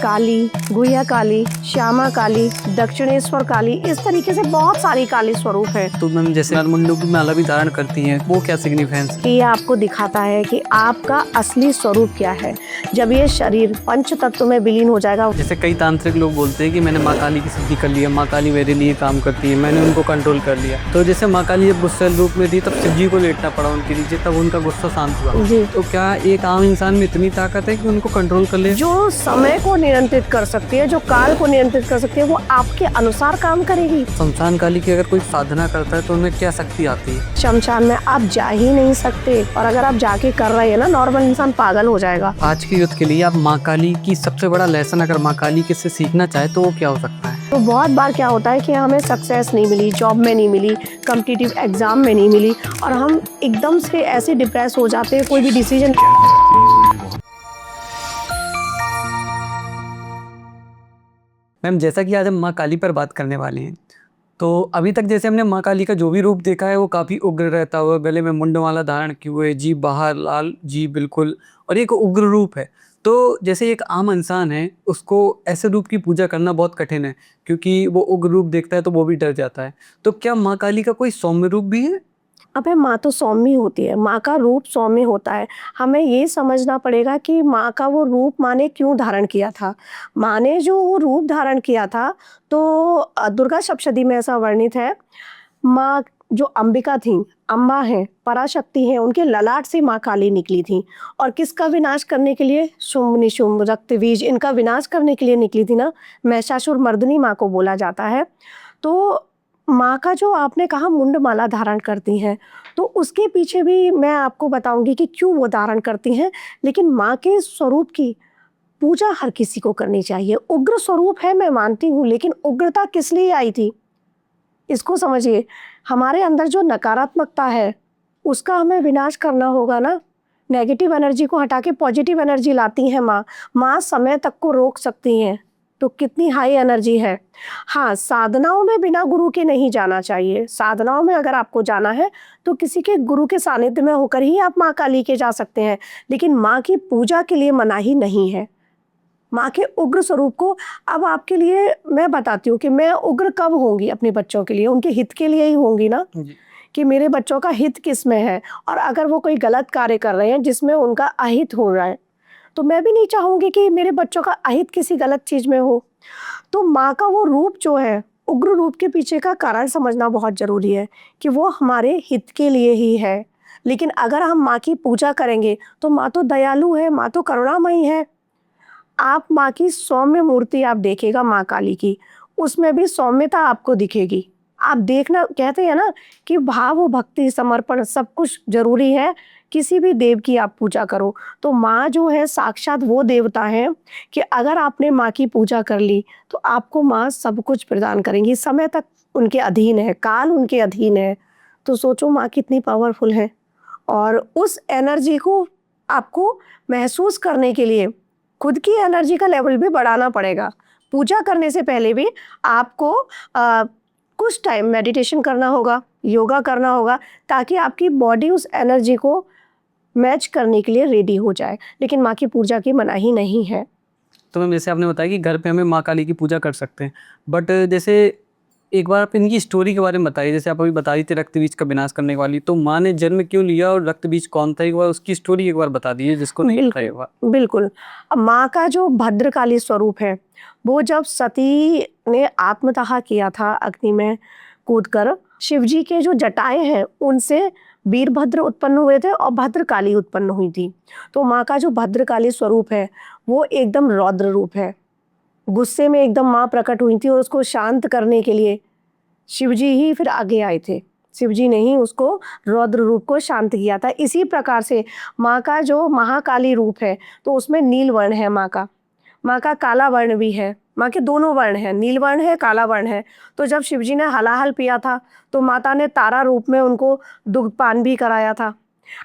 काली, गुह्या काली, श्यामा काली, दक्षिणेश्वर काली, इस तरीके से बहुत सारी काली स्वरूप है। तो मैम जैसे नरमुंडों की माला भी धारण करती हैं, वो क्या सिग्निफिकेंस है? कि ये आपको दिखाता है कि आपका असली स्वरूप क्या है। जब ये शरीर पंच तत्व में विलीन हो जाएगा। जैसे कई तांत्रिक लोग बोलते हैं कि मैंने माँ काली की सिद्धि कर ली है, माँ काली मेरे लिए काम करती है, मैंने उनको कंट्रोल कर लिया। तो जैसे माँ काली जब गुस्से रूप में थी तब शिव जी को लेटना पड़ा उनके नीचे, तब उनका गुस्सा शांत हुआ। जी। तो क्या एक आम इंसान में इतनी ताकत है कि उनको कंट्रोल कर ले? जो समय को नियंत्रित कर सकती है, जो काल को नियंत्रित कर सकती है, वो आपके अनुसार काम करेगी। शमशान काली की अगर कोई साधना करता है तो उनमें क्या शक्ति आती है? शमशान में आप जा ही नहीं सकते, और अगर आप जाके कर रहे हैं ना, नॉर्मल इंसान पागल हो जाएगा। आज के युद्ध के लिए आप माँ काली की सबसे बड़ा लेसन अगर माँ काली के से सीखना चाहे तो वो क्या हो सकता है? तो बहुत बार क्या होता है कि हमें सक्सेस नहीं मिली, जॉब में नहीं मिली, कॉम्पिटिटिव एग्जाम में नहीं मिली, और हम एकदम से ऐसे डिप्रेस हो जाते हैं, कोई भी डिसीजन। मैम जैसा कि आज हम माँ काली पर बात करने वाले हैं, तो अभी तक जैसे हमने माँ काली का जो भी रूप देखा है वो काफ़ी उग्र रहता हुआ, गले में मुंडमाला धारण किए हुए, जीभ बाहर, लाल जीभ बिल्कुल, और एक उग्र रूप है। तो जैसे एक आम इंसान है उसको ऐसे रूप की पूजा करना बहुत कठिन है, क्योंकि वो उग्र रूप देखता है तो वो भी डर जाता है। तो क्या माँ काली का कोई सौम्य रूप भी है? अबे माँ तो सौम्य होती है, माँ का रूप सौम्य होता है। हमें ये समझना पड़ेगा कि माँ का वो रूप माँ ने क्यों धारण किया था। माँ ने जो वो रूप धारण किया था, तो दुर्गा सप्तशती में ऐसा वर्णित है, माँ जो अंबिका थी, अम्बा हैं, पराशक्ति हैं, उनके ललाट से माँ काली निकली थी। और किसका विनाश करने के लिए? शुंभ निशुंभ रक्त बीज, इनका विनाश करने के लिए निकली थी ना। महिषासुर मर्दिनी माँ को बोला जाता है। तो माँ का जो आपने कहा मुंडमाला धारण करती हैं, तो उसके पीछे भी मैं आपको बताऊंगी कि क्यों वो धारण करती हैं। लेकिन माँ के स्वरूप की पूजा हर किसी को करनी चाहिए। उग्र स्वरूप है, मैं मानती हूँ, लेकिन उग्रता किस लिए आई थी इसको समझिए। हमारे अंदर जो नकारात्मकता है उसका हमें विनाश करना होगा ना। नेगेटिव एनर्जी को हटा के पॉजिटिव एनर्जी लाती हैं माँ। माँ समय तक को रोक सकती हैं, तो कितनी हाई एनर्जी है। हाँ, साधनाओं में बिना गुरु के नहीं जाना चाहिए। साधनाओं में अगर आपको जाना है तो किसी के गुरु के सानिध्य में होकर ही आप माँ काली के जा सकते हैं, लेकिन माँ की पूजा के लिए मनाही नहीं है। माँ के उग्र स्वरूप को, अब आपके लिए मैं बताती हूँ कि मैं उग्र कब होंगी अपने बच्चों के लिए, उनके हित के लिए ही होंगी ना, कि मेरे बच्चों का हित किस में है। और अगर वो कोई गलत कार्य कर रहे हैं जिसमें उनका अहित हो रहा है, तो मैं भी नहीं चाहूंगी कि मेरे बच्चों का अहित किसी गलत चीज में हो। तो माँ का वो रूप जो है, उग्र रूप के पीछे का कारण समझना बहुत जरूरी है कि वो हमारे हित के लिए ही है। लेकिन अगर हम माँ की पूजा करेंगे तो माँ तो दयालु है, माँ तो करुणामयी है। आप माँ की सौम्य मूर्ति आप देखिएगा, माँ काली की, उसमें भी सौम्यता आपको दिखेगी। आप देखना, कहते हैं ना कि भाव भक्ति समर्पण सब कुछ जरूरी है। किसी भी देव की आप पूजा करो तो माँ जो है साक्षात वो देवता है कि अगर आपने माँ की पूजा कर ली तो आपको माँ सब कुछ प्रदान करेंगी। समय तक उनके अधीन है, काल उनके अधीन है। तो सोचो माँ कितनी पावरफुल है। और उस एनर्जी को आपको महसूस करने के लिए खुद की एनर्जी का लेवल भी बढ़ाना पड़ेगा। पूजा करने से पहले भी आपको कुछ टाइम मेडिटेशन करना होगा, योगा करना होगा, ताकि आपकी बॉडी उस एनर्जी को मैच करने के लिए रेडी हो जाए। लेकिन माँ की पूजा की मनाही नहीं है। तो मैम जैसे आपने बताया कि घर पे हमें माँ काली की पूजा कर सकते हैं, बट जैसे एक बार आप इनकी स्टोरी के बारे में बताइए। जैसे आप अभी बता रही थी रक्त बीज का विनाश करने वाली, तो माँ ने जन्म क्यों लिया और रक्त बीज कौन था, एक बार उसकी स्टोरी एक बार बता दीजिए जिसको नहीं पता है। बिल्कुल। अब माँ का जो भद्रकाली स्वरूप है, वो जब सती ने आत्मदाह किया था अग्नि में कूदकर, शिव जी के जो जटाएं हैं उनसे वीरभद्र उत्पन्न हुए थे और भद्रकाली उत्पन्न हुई थी। तो माँ का जो भद्रकाली स्वरूप है वो एकदम रौद्र रूप है। गुस्से में एकदम माँ प्रकट हुई थी, और उसको शांत करने के लिए शिवजी ही फिर आगे आए थे। शिवजी ने ही उसको रौद्र रूप को शांत किया था। इसी प्रकार से माँ का जो महाकाली रूप है, तो उसमें नील वर्ण है माँ का काला वर्ण भी है। माँ के दोनों वर्ण है, नील वर्ण है, काला वर्ण है। तो जब शिवजी ने हलाहल पिया था तो माता ने तारा रूप में उनको दुग्धपान भी कराया था।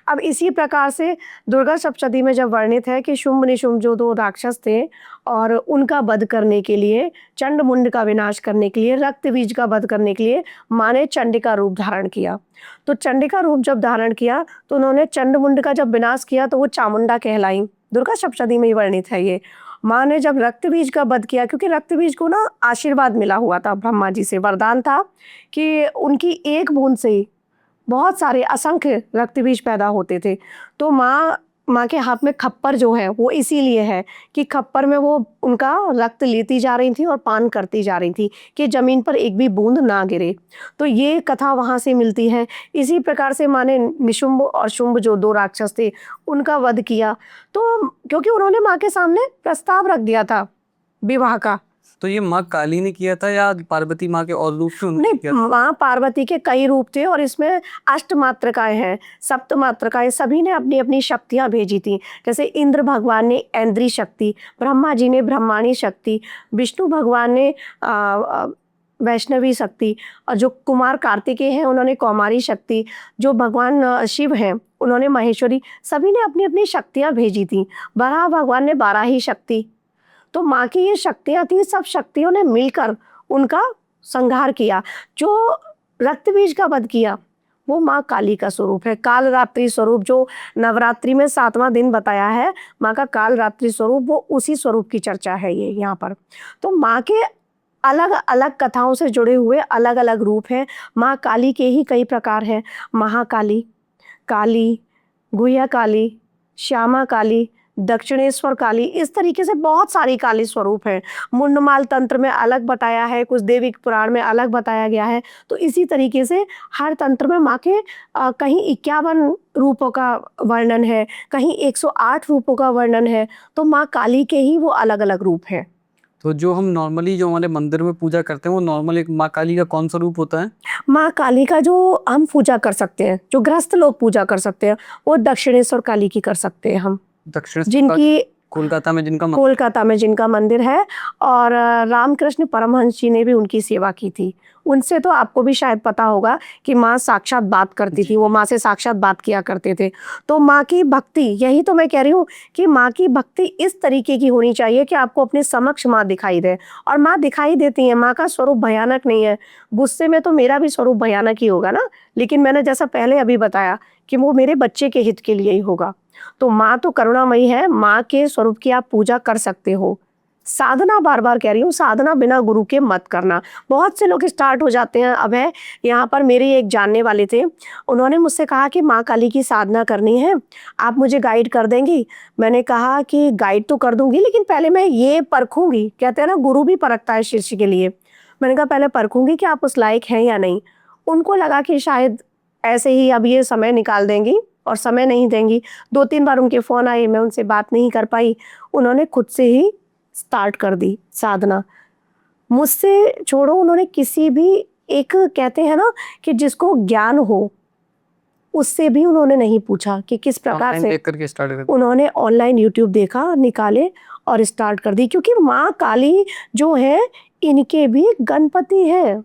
अब इसी प्रकार से दुर्गा सप्तशती में जब वर्णित है कि शुंभ निशुंभ जो दो राक्षस थे, और उनका वध करने के लिए, चंड मुंड का विनाश करने के लिए, रक्त बीज का वध करने के लिए माँ ने चंडिका रूप धारण किया। तो चंडिका रूप जब धारण किया तो उन्होंने चंड मुंड का जब विनाश किया तो वो चामुंडा कहलाई। दुर्गा सप्तशती में ही वर्णित है ये। माँ ने जब रक्त बीज का वध किया, क्योंकि रक्त बीज को ना आशीर्वाद मिला हुआ था, ब्रह्मा जी से वरदान था कि उनकी एक बूंद से ही बहुत सारे असंख्य रक्त बीज पैदा होते थे। तो माँ के हाथ में खप्पर जो है वो इसीलिए है कि खप्पर में वो उनका रक्त लेती जा रही थी और पान करती जा रही थी कि जमीन पर एक भी बूंद ना गिरे। तो ये कथा वहाँ से मिलती है। इसी प्रकार से माँ ने निशुंभ और शुंभ जो 2 राक्षस थे उनका वध किया। तो क्योंकि उन्होंने माँ के सामने प्रस्ताव रख दिया था विवाह का। तो ये माँ काली ने किया था या पार्वती माँ के और रूप से उन्होंने नहीं, किया था? माँ पार्वती के कई रूप थे और इसमें अष्टमात्रकाएँ हैं, सप्तमात्रकाएँ, सभी ने अपनी-अपनी शक्तियाँ भेजी थी। जैसे इंद्र भगवान ने ऐन्द्री शक्ति, ब्रह्मा जी ने ब्रह्माणी शक्ति, विष्णु भगवान ने वैष्णवी शक्ति, और जो कुमार कार्तिकेय हैं उन्होंने कौमारी शक्ति, जो भगवान शिव हैं उन्होंने महेश्वरी, सभी ने अपनी-अपनी शक्तियाँ भेजी थी। वराह भगवान ने बाराही शक्ति। तो माँ की ये शक्तियाँ थी, सब शक्तियों ने मिलकर उनका संहार किया। जो रक्त बीज का वध किया वो माँ काली का स्वरूप है, काल रात्रि स्वरूप। जो नवरात्रि में 7वां दिन बताया है माँ का काल रात्रि स्वरूप, वो उसी स्वरूप की चर्चा है ये यहाँ पर। तो माँ के अलग अलग कथाओं से जुड़े हुए अलग अलग रूप हैं। माँ काली के ही कई प्रकार हैं, महाकाली, काली, गुह्या काली, श्यामा काली, दक्षिणेश्वर काली, इस तरीके से बहुत सारी काली स्वरूप हैं। मुंडमाल तंत्र में अलग बताया है, कुछ देवी पुराण में अलग बताया गया है। तो इसी तरीके से हर तंत्र में माँ के कहीं 51 रूपों का वर्णन है, कहीं 108 रूपों का वर्णन है। तो माँ काली के ही वो अलग अलग रूप हैं। तो जो हम नॉर्मली जो हमारे मंदिर में पूजा करते हैं वो नॉर्मल एक माँ काली का कौन सा रूप होता है? माँ काली का जो हम पूजा कर सकते हैं, जो गृहस्थ लोग पूजा कर सकते हैं, वो दक्षिणेश्वर काली की कर सकते हैं हम, दक्षिण जिनकी कोलकाता में जिनका कोलकाता में जिनका मंदिर है। और रामकृष्ण परमहंस जी ने भी उनकी सेवा की थी। उनसे तो आपको भी शायद पता होगा कि माँ साक्षात बात करती थी, वो माँ से साक्षात बात किया करते थे। तो माँ की भक्ति, यही तो मैं कह रही हूँ कि माँ की भक्ति इस तरीके की होनी चाहिए कि आपको अपने समक्ष माँ दिखाई दे। और माँ दिखाई देती है, माँ का स्वरूप भयानक नहीं है। गुस्से में तो मेरा भी स्वरूप भयानक ही होगा ना, लेकिन मैंने जैसा पहले अभी बताया कि वो मेरे बच्चे के हित के लिए ही होगा। तो माँ तो करुणामयी है, माँ के स्वरूप की आप पूजा कर सकते हो। साधना, बार बार कह रही हूँ, साधना बिना गुरु के मत करना। बहुत से लोग स्टार्ट हो जाते हैं। अब है यहाँ पर मेरे एक जानने वाले थे, उन्होंने मुझसे कहा कि माँ काली की साधना करनी है, आप मुझे गाइड कर देंगी? मैंने कहा कि गाइड तो कर दूंगी, लेकिन पहले मैं ये परखूंगी, कहते हैं ना गुरु भी परखता है शिष्य के लिए। मैंने कहा पहले परखूंगी कि आप उस लायक हैं या नहीं। उनको लगा कि शायद ऐसे ही अब ये समय निकाल देंगी और समय नहीं देंगी। 2-3 बार उनके फ़ोन आए, मैं उनसे बात नहीं कर पाई। उन्होंने खुद से ही स्टार्ट कर दी साधना। मुझसे छोड़ो, उन्होंने किसी भी, एक कहते हैं ना कि जिसको ज्ञान हो, उससे भी उन्होंने नहीं पूछा कि किस प्रकार ऑनलाइन से। देख करके स्टार्ट कर उन्होंने ऑनलाइन यूट्यूब देखा, निकाले और स्टार्ट कर दी। क्योंकि माँ काली जो है, इनके भी गणपति हैं,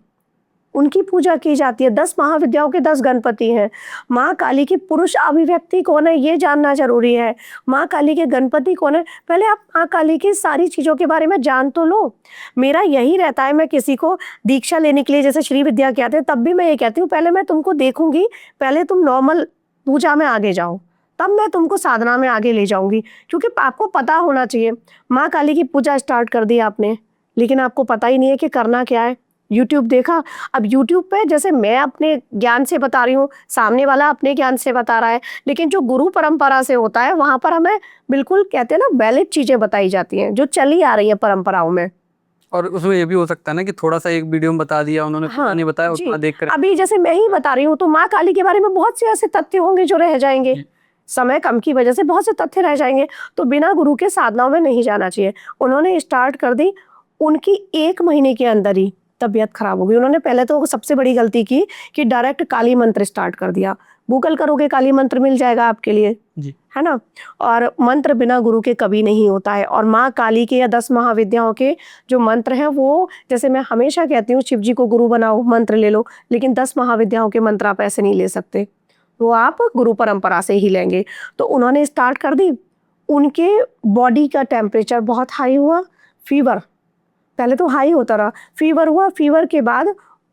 उनकी पूजा की जाती है। 10 महाविद्याओं के 10 गणपति हैं। माँ काली की पुरुष अभिव्यक्ति कौन है, ये जानना जरूरी है। माँ काली के गणपति कौन है, पहले आप माँ काली की सारी चीज़ों के बारे में जान तो लो। मेरा यही रहता है, मैं किसी को दीक्षा लेने के लिए जैसे श्री विद्या कहते हैं, तब भी मैं ये कहती हूँ पहले मैं तुमको देखूंगी, पहले तुम नॉर्मल पूजा में आगे जाओ, तब मैं तुमको साधना में आगे ले जाऊंगी। क्योंकि आपको पता होना चाहिए, माँ काली की पूजा स्टार्ट कर दी आपने, लेकिन आपको पता ही नहीं है कि करना क्या है। यूट्यूब देखा, अब यूट्यूब पे जैसे मैं अपने ज्ञान से बता रही हूँ, सामने वाला अपने ज्ञान से बता रहा है, लेकिन जो गुरु परंपरा से होता है वहाँ पर हमें बिल्कुल, कहते हैं ना, वैलिड चीज़ें बताई जाती हैं जो चली आ रही है परंपराओं में। और उसमें ये भी हो सकता है ना कि थोड़ा सा एक वीडियो में बता दिया उन्होंने, हाँ नहीं बताया जी, उतना देख कर। अभी जैसे मैं ही बता रही हूँ तो माँ काली के बारे में बहुत से ऐसे तथ्य होंगे जो रह जाएंगे, समय कम की वजह से बहुत से तथ्य रह जाएंगे। तो बिना गुरु के साधनाओं में नहीं जाना चाहिए। उन्होंने स्टार्ट कर दी, उनकी 1 महीने के अंदर ही तबीयत खराब हो गई। उन्होंने पहले तो सबसे बड़ी गलती की कि डायरेक्ट काली मंत्र स्टार्ट कर दिया। गूगल करोगे काली मंत्र मिल जाएगा आपके लिए, जी। है ना। और मंत्र बिना गुरु के कभी नहीं होता है। और माँ काली के या 10 महाविद्याओं के जो मंत्र हैं, वो जैसे मैं हमेशा कहती हूँ, शिव जी को गुरु बनाओ, मंत्र ले लो, लेकिन 10 महाविद्याओं के मंत्र आप ऐसे नहीं ले सकते, वो आप गुरु परंपरा से ही लेंगे। तो उन्होंने स्टार्ट कर दी। उनके बॉडी का टेम्परेचर बहुत हाई हुआ, फीवर पहले तो हाई होता रहा, फीवर हुआ। फीवर के बाद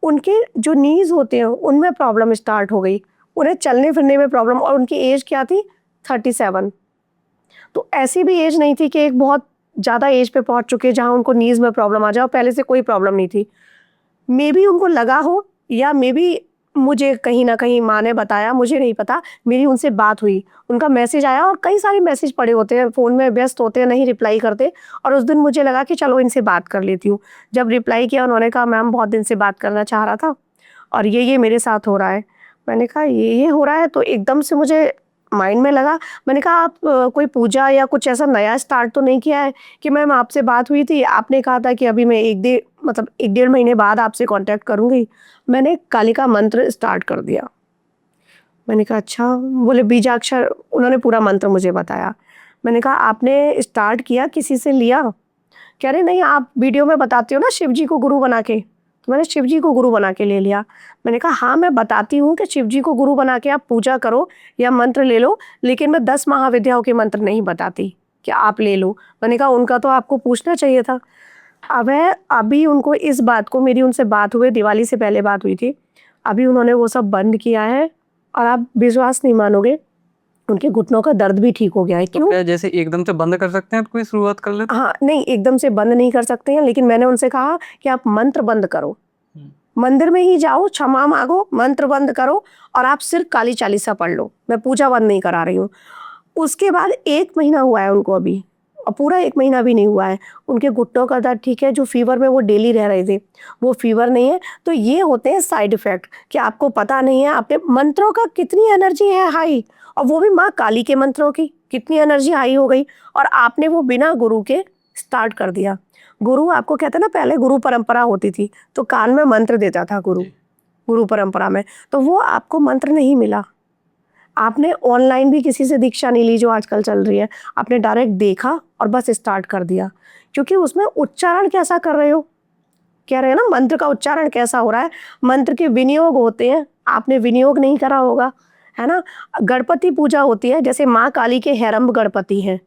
उनके जो नीज होते हैं उनमें प्रॉब्लम स्टार्ट हो गई, उन्हें चलने फिरने में प्रॉब्लम। और उनकी एज क्या थी, 37। तो ऐसी भी एज नहीं थी कि एक बहुत ज़्यादा एज पे पहुंच चुके, जहाँ उनको नीज़ में प्रॉब्लम आ जाए, और पहले से कोई प्रॉब्लम नहीं थी। मे बी उनको लगा हो, या मे बी मुझे कहीं न कहीं माँ ने बताया, मुझे नहीं पता, मेरी उनसे बात हुई। उनका मैसेज आया, और कई सारे मैसेज पड़े होते हैं, फ़ोन में व्यस्त होते हैं, नहीं रिप्लाई करते, और उस दिन मुझे लगा कि चलो इनसे बात कर लेती हूँ। जब रिप्लाई किया, उन्होंने कहा मैम बहुत दिन से बात करना चाह रहा था, और ये मेरे साथ हो रहा है। मैंने कहा ये हो रहा है, तो एकदम से मुझे माइंड में लगा। मैंने कहा आप कोई पूजा या कुछ ऐसा नया स्टार्ट तो नहीं किया है? कि मैम आपसे बात हुई थी, आपने कहा था कि अभी मैं 1 डेढ़ महीने बाद आपसे कॉन्टैक्ट करूँगी। मैंने कालिका मंत्र स्टार्ट कर दिया। मैंने कहा अच्छा, बोले बीजाक्षर, उन्होंने पूरा मंत्र मुझे बताया। मैंने कहा आपने स्टार्ट किया, किसी से लिया? कह रहे नहीं, आप वीडियो में बताते हो ना शिव जी को गुरु बना के, तो मैंने शिव जी को गुरु बना के ले लिया। मैंने कहा हाँ, मैं बताती हूँ कि शिव जी को गुरु बना के आप पूजा करो या मंत्र ले लो, लेकिन मैं 10 महाविद्याओं के मंत्र नहीं बताती कि आप ले लो। मैंने कहा उनका तो आपको पूछना चाहिए था। अभी उनको इस बात को, मेरी उनसे बात हुए, दिवाली से पहले बात हुई थी, अभी उन्होंने वो सब बंद किया है, और आप विश्वास नहीं मानोगे, उनके घुटनों का दर्द भी ठीक हो गया है। तो क्यों? क्या जैसे एकदम से बंद कर सकते हैं, तो कोई शुरुआत कर लेते हाँ, नहीं एकदम से बंद नहीं कर सकते हैं, लेकिन मैंने उनसे कहा कि आप मंत्र बंद करो, हैं? मंदिर में ही जाओ, क्षमा मांगो, मंत्र बंद करो, और आप सिर्फ काली चालीसा पढ़ लो, मैं पूजा बंद नहीं करा रही हूँ। उसके बाद 1 महीना हुआ है उनको अभी, और पूरा 1 महीना भी नहीं हुआ है, उनके घुटनों का दर्द ठीक है। जो फीवर में वो डेली रह रहे थे, वो फीवर नहीं है। तो ये होते हैं साइड इफ़ेक्ट, कि आपको पता नहीं है, आपने मंत्रों का कितनी एनर्जी है हाई, और वो भी माँ काली के मंत्रों की कितनी एनर्जी हाई हो गई, और आपने वो बिना गुरु के स्टार्ट कर दिया। गुरु, आपको कहते हैं ना, पहले गुरु परंपरा होती थी, तो कान में मंत्र देता था गुरु, जी। गुरु परंपरा में, तो वो आपको मंत्र नहीं मिला। आपने ऑनलाइन भी किसी से दीक्षा नहीं ली जो आजकल चल रही है, आपने डायरेक्ट देखा और बस स्टार्ट कर दिया। क्योंकि उसमें उच्चारण कैसा कर रहे हो? कह रहे हैं ना, मंत्र का उच्चारण कैसा हो रहा है? मंत्र के विनियोग होते हैं, आपने विनियोग नहीं करा होगा, है ना? गणपति पूजा होती है, जैसे माँ काली के हेरंब गणपति हैं,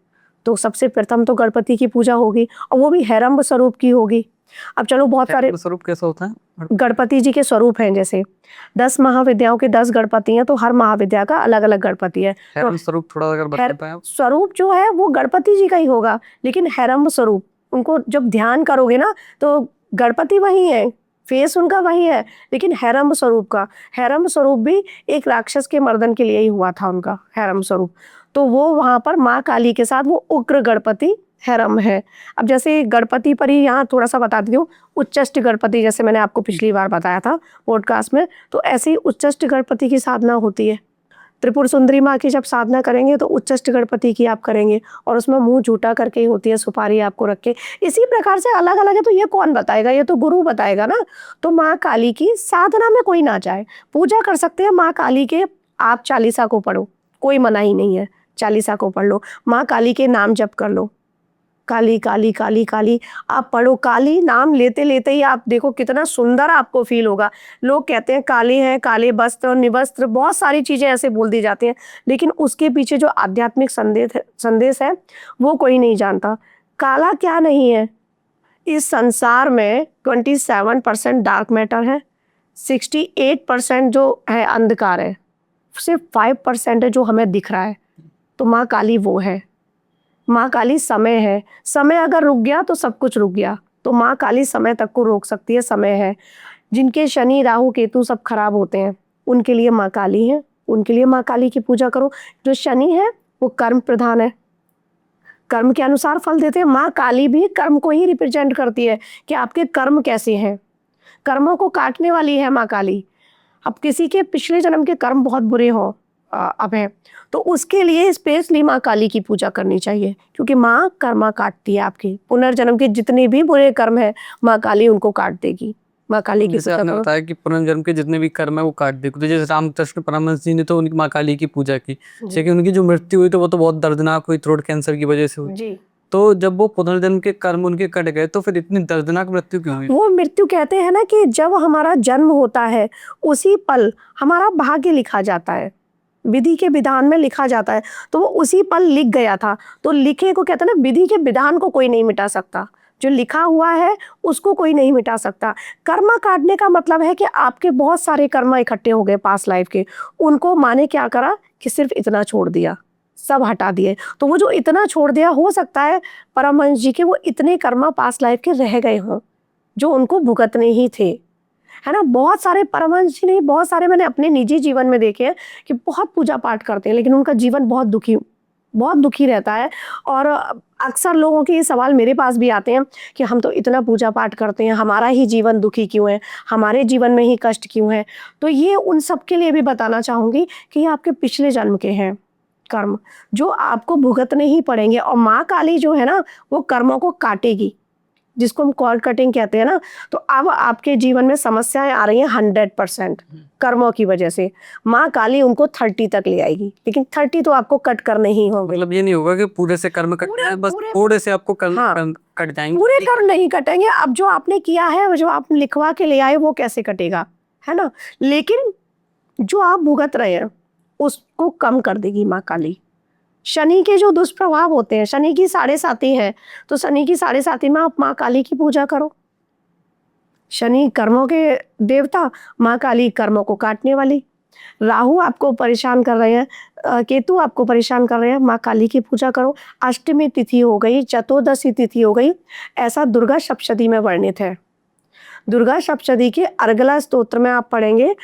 तो सबसे प्रथम तो गणपति की पूजा होगी, और वो भी हेरंब स्वरूप की होगी। अब चलो, बहुत सारे हेरंब स्वरूप कैसा होता है? गणपति जी के स्वरूप हैं, जैसे 10 महाविद्याओं के 10 गणपति हैं, तो हर महाविद्या का अलग-अलग गणपति है। तो हेरंब स्वरूप थोड़ा अगर बता हेर पाएं आप? स्वरूप जो है वो गणपति जी का ही होगा, लेकिन हेरंब स्वरूप, उनको जब ध्यान करोगे ना, तो गणपति वही है, फेस उनका वही है, लेकिन हेरंब स्वरूप का। हेरंब स्वरूप भी एक राक्षस के मर्दन के लिए ही हुआ था उनका हेरंब स्वरूप। तो वो वहाँ पर माँ काली के साथ वो उग्र गणपति हेरंब है। अब जैसे गणपति पर ही यहाँ थोड़ा-सा बता देती हूँ, उच्चष्ट गणपति, जैसे मैंने आपको पिछली बार बताया था पॉडकास्ट में, तो ऐसे ही उच्चष्ट गणपति की साधना होती है। त्रिपुर सुंदरी माँ की जब साधना करेंगे, तो उच्चष्ट गणपति की आप करेंगे, और उसमें मुँह झूठा करके ही होती है, सुपारी आपको रख के। इसी प्रकार से अलग-अलग है, तो ये कौन बताएगा? ये तो गुरु बताएगा ना। तो माँ काली की साधना में कोई ना जाए, पूजा कर सकते हैं माँ काली के, आप चालीसा को पढ़ो, कोई मनाही नहीं है, चालीसा को पढ़ लो, माँ काली के नाम जप कर लो। काली, काली, काली, काली, आप पढ़ो, काली नाम लेते-लेते ही आप देखो कितना सुंदर आपको फ़ील होगा। लोग कहते हैं काले हैं, काले वस्त्र, निवस्त्र, बहुत सारी चीज़ें ऐसे बोल दी जाती हैं, लेकिन उसके पीछे जो आध्यात्मिक संदेश है, वो कोई नहीं जानता। काला क्या नहीं है, इस संसार में 27% डार्क मैटर है, 68% जो है अंधकार है, सिर्फ़ 5% है जो हमें दिख रहा है, तो माँ काली वो है। माँ काली समय है, समय अगर रुक गया तो सब कुछ रुक गया, तो माँ काली समय तक को रोक सकती है, समय है। जिनके शनि, राहु, केतु सब खराब होते हैं, उनके लिए माँ काली है, उनके लिए माँ काली की पूजा करो। जो शनि है वो कर्म प्रधान है, कर्म के अनुसार फल देते हैं। माँ काली भी कर्म को ही रिप्रेजेंट करती है कि आपके कर्म कैसे हैं, कर्मों को काटने वाली है माँ काली। अब किसी के पिछले जन्म के कर्म बहुत बुरे हों, अब हैं, तो उसके लिए स्पेशली माँ काली की पूजा करनी चाहिए, क्योंकि माँ कर्मा काटती है आपके पुनर्जन्म के जितने भी बुरे कर्म हैं, माँ काली उनको काट देगी। माँ काली की जैसे पूजा आपने करो। बताया कि पुनर्जन्म के जितने भी कर्म है वो काट दे, तो जैसे रामकृष्ण परमहंस जी ने तो उनकी माँ काली की पूजा की, जी। लेकिन उनकी जो मृत्यु हुई तो वो तो बहुत दर्दनाक हुई, थ्रोट कैंसर की वजह से हुई। जी। तो जब वो पुनर्जन्म के कर्म उनके कट गए, तो फिर इतनी दर्दनाक मृत्यु क्यों हुई? वो मृत्यु कहते हैं ना कि जब हमारा जन्म होता है, उसी पल हमारा भाग्य लिखा जाता है, विधि के विधान में लिखा जाता है, तो वो उसी पल लिख गया था। तो लिखे को कहते हैं ना, विधि के विधान को कोई नहीं मिटा सकता, जो लिखा हुआ है उसको कोई नहीं मिटा सकता। कर्म काटने का मतलब है कि आपके बहुत सारे कर्म इकट्ठे हो गए पास्ट लाइफ के, उनको माँ ने क्या करा कि सिर्फ इतना छोड़ दिया, सब हटा दिए। तो वो जो इतना छोड़ दिया, हो सकता है परमहंस जी के वो इतने कर्मा पास्ट लाइफ के रह गए हों, जो उनको भुगतने ही थे, है ना? बहुत सारे परमहंस जी नहीं, बहुत सारे मैंने अपने निजी जीवन में देखे हैं कि बहुत पूजा पाठ करते हैं, लेकिन उनका जीवन बहुत दुखी रहता है। और अक्सर लोगों के ये सवाल मेरे पास भी आते हैं कि हम तो इतना पूजा पाठ करते हैं, हमारा ही जीवन दुखी क्यों है? हमारे जीवन में ही कष्ट क्यों है? तो ये उन सब के लिए भी बताना चाहूँगी कि ये आपके पिछले जन्म के हैं कर्म, जो आपको भुगतने ही पड़ेंगे। और माँ काली जो है ना, वो कर्मों को काटेगी, जिसको हम कॉर्ड कटिंग कहते हैं ना। तो अब आपके जीवन में समस्याएं आ रही हैं 100% कर्मों की वजह से। माँ काली उनको 30 तक ले आएगी, लेकिन 30 तो आपको कट करने ही होंगे। मतलब ये नहीं होगा कि पूरे से कर्म कटना है, बस थोड़े से आपको हाँ, कट जाएंगे। पूरे कर्म नहीं कटेंगे। अब जो आपने किया है, जो आप लिखवा के ले आए, वो कैसे कटेगा, है ना? लेकिन जो आप भुगत रहे हैं उसको कम कर देगी माँ काली। शनि के जो दुष्प्रभाव होते हैं, शनि की 7.5 है, तो शनि की 7.5 में आप माँ काली की पूजा करो। शनि कर्मों के देवता, माँ काली कर्मों को काटने वाली। राहु आपको परेशान कर रहे हैं, केतु आपको परेशान कर रहे हैं, माँ काली की पूजा करो। अष्टमी तिथि हो गई, चतुर्दशी तिथि हो गई, ऐसा दुर्गा सप्तशती में वर्णित है। दुर्गा सप्तशती के अर्गला स्तोत्र में आप पढ़ेंगे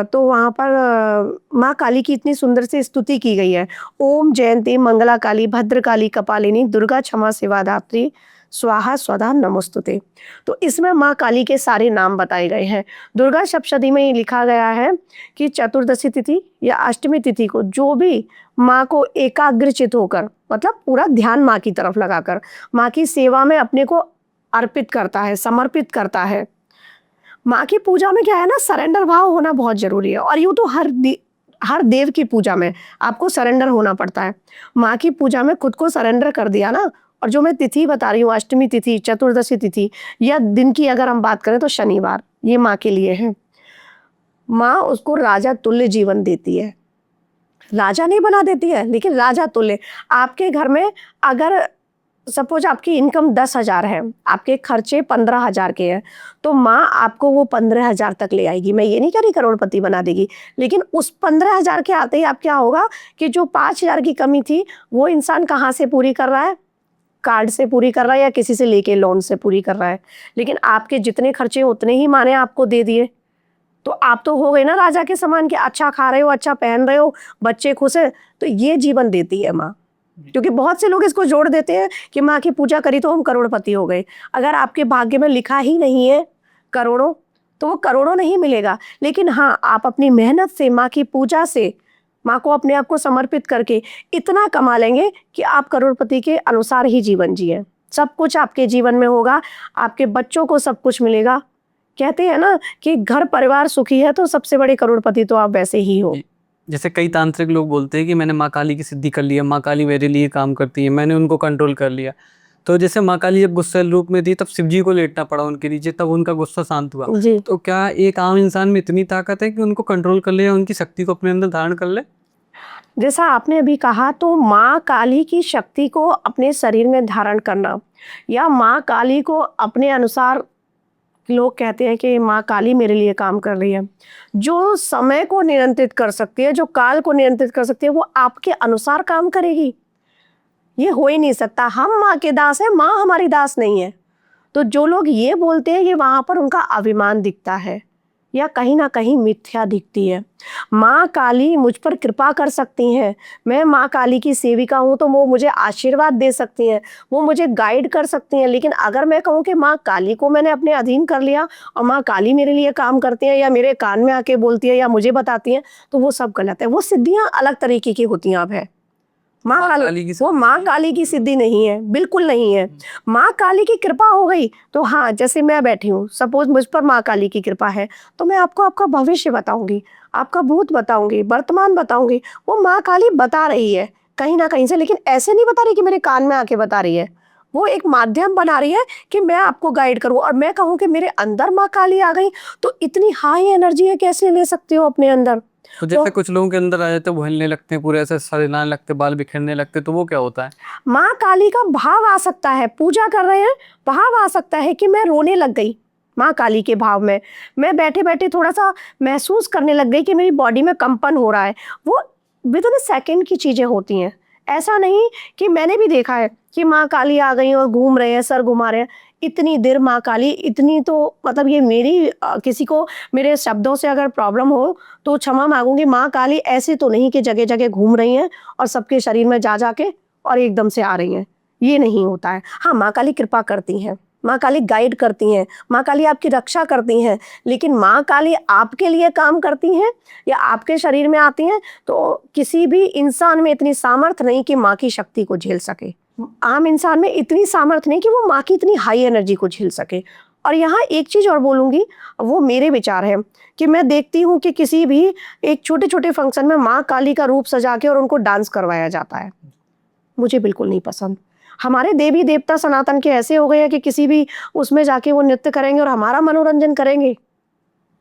तो वहाँ पर माँ काली की इतनी सुंदर से स्तुति की गई है। ओम जयंती मंगला काली भद्रकाली कपालिनी दुर्गा क्षमा सेवा दात्री स्वाहा स्वधा नमोस्तुते। तो इसमें माँ काली के सारे नाम बताए गए हैं। दुर्गा सप्तशती में ये लिखा गया है कि चतुर्दशी तिथि या अष्टमी तिथि को जो भी माँ को एकाग्रचित होकर, मतलब पूरा ध्यान माँ की तरफ लगाकर, माँ की सेवा में अपने को अर्पित करता है, समर्पित करता है। माँ की पूजा में क्या है ना, सरेंडर भाव होना बहुत जरूरी है। और यूँ तो हर देव की पूजा में आपको सरेंडर होना पड़ता है। माँ की पूजा में खुद को सरेंडर कर दिया ना। और जो मैं तिथि बता रही हूँ, अष्टमी तिथि, चतुर्दशी तिथि, या दिन की अगर हम बात करें तो शनिवार, ये माँ के लिए है। माँ उसको राजा तुल्य जीवन देती है, राजा नहीं बना देती है, लेकिन राजा तुल्य। आपके घर में अगर सपोज आपकी इनकम 10,000 है, आपके खर्चे 15,000 के हैं, तो माँ आपको वो 15,000 तक ले आएगी। मैं ये नहीं कह रही करोड़पति बना देगी, लेकिन उस 15,000 के आते ही आप क्या होगा कि जो 5,000 की कमी थी, वो इंसान कहाँ से पूरी कर रहा है? कार्ड से पूरी कर रहा है या किसी से लेके लोन से पूरी कर रहा है। लेकिन आपके जितने खर्चे उतने ही माँ ने आपको दे दिए, तो आप तो हो गए ना राजा के समान कि अच्छा खा रहे हो, अच्छा पहन रहे हो, बच्चे खुश हैं। तो ये जीवन देती है माँ। क्योंकि बहुत से लोग इसको जोड़ देते हैं कि माँ की पूजा करी तो हम करोड़पति हो गए। अगर आपके भाग्य में लिखा ही नहीं है करोड़ों, तो वो करोड़ों नहीं मिलेगा। लेकिन हाँ, आप अपनी मेहनत से, माँ की पूजा से, माँ को अपने आप को समर्पित करके इतना कमा लेंगे कि आप करोड़पति के अनुसार ही जीवन जिए। सब कुछ आपके जीवन में होगा, आपके बच्चों को सब कुछ मिलेगा। कहते हैं ना कि घर परिवार सुखी है तो सबसे बड़े करोड़पति तो आप वैसे ही हो। जैसे कई तांत्रिक लोग बोलते हैं कि मैंने माँ काली की सिद्धि कर लिया, माँ काली मेरे लिए काम करती है, मैंने उनको कंट्रोल कर लिया। तो जैसे माँ काली जब गुस्सैल रूप में थी, तब शिव जी को लेटना पड़ा उनके नीचे, तब उनका गुस्सा शांत हुआ। जी। तो क्या एक आम इंसान में इतनी ताकत है कि उनको कंट्रोल कर ले या उनकी शक्ति को अपने अंदर धारण कर ले? जैसा आपने अभी कहा, तो माँ काली की शक्ति को अपने शरीर में धारण करना या माँ काली को अपने अनुसार, लोग कहते हैं कि माँ काली मेरे लिए काम कर रही है। जो समय को नियंत्रित कर सकती है, जो काल को नियंत्रित कर सकती है, वो आपके अनुसार काम करेगी। ये हो ही नहीं सकता। हम माँ के दास हैं, माँ हमारी दास नहीं है। तो जो लोग ये बोलते हैं, ये वहां पर उनका अभिमान दिखता है या कहीं ना कहीं मिथ्या दिखती है। माँ काली मुझ पर कृपा कर सकती हैं। मैं माँ काली की सेविका हूँ तो वो मुझे आशीर्वाद दे सकती हैं, वो मुझे गाइड कर सकती हैं। लेकिन अगर मैं कहूँ कि माँ काली को मैंने अपने अधीन कर लिया और माँ काली मेरे लिए काम करती हैं या मेरे कान में आके बोलती है या मुझे बताती हैं, तो वो सब गलत है। वो सिद्धियाँ अलग तरीके की होती हैं। अब है माँ काली, वो माँ काली की सिद्धि नहीं है, बिल्कुल नहीं है। माँ काली की कृपा हो गई तो हाँ, जैसे मैं बैठी हूँ, सपोज मुझ पर माँ काली की कृपा है, तो मैं आपको आपका भविष्य बताऊंगी, आपका भूत बताऊंगी, वर्तमान बताऊंगी। वो माँ काली बता रही है कहीं ना कहीं से, लेकिन ऐसे नहीं बता रही कि मेरे कान में आके बता रही है। वो एक माध्यम बना रही है कि मैं आपको गाइड करूं। और मैं कहूँ कि मेरे अंदर माँ काली आ गई, तो इतनी हाई एनर्जी है, कैसे ले सकते हो अपने अंदर? तो जैसे कुछ लोगों के अंदर आ जाते हैं, वो हिलने लगते हैं, पूरे ऐसे सड़ने लगते, बाल बिखरने लगते, तो वो क्या होता है? माँ काली का भाव आ सकता है, पूजा कर रहे हैं, भाव आ सकता है कि मैं रोने लग गई माँ काली के भाव में। मैं बैठे बैठे थोड़ा सा महसूस करने लग गई कि मेरी बॉडी में कंपन हो रहा है। वो विद इन सेकंड की चीजें होती हैं। ऐसा नहीं कि मैंने भी देखा है कि माँ काली आ गई और घूम रहे हैं, सर घुमा रहे हैं। इतनी देर माँ काली, इतनी तो मतलब ये मेरी किसी को मेरे शब्दों से अगर प्रॉब्लम हो तो क्षमा माँगूँगी। माँ काली ऐसे तो नहीं कि जगह-जगह घूम रही हैं और सबके शरीर में जा के और एकदम से आ रही हैं, ये नहीं होता है। हाँ, माँ काली कृपा करती हैं, माँ काली गाइड करती हैं, माँ काली आपकी रक्षा करती हैं, लेकिन माँ काली आपके लिए काम करती हैं या आपके शरीर में आती हैं, तो किसी भी इंसान में इतनी सामर्थ्य नहीं कि माँ की शक्ति को झेल सके। आम इंसान में इतनी सामर्थ्य नहीं कि वो माँ की इतनी हाई एनर्जी को झेल सके। और यहाँ एक चीज़ और बोलूँगी, वो मेरे विचार हैं कि मैं देखती हूँ कि किसी भी एक छोटे-छोटे फंक्शन में माँ काली का रूप सजा के और उनको डांस करवाया जाता है। मुझे बिल्कुल नहीं पसंद। हमारे देवी-देवता सनातन के ऐसे हो गए हैं कि किसी भी उसमें जाके वो नृत्य करेंगे और हमारा मनोरंजन करेंगे।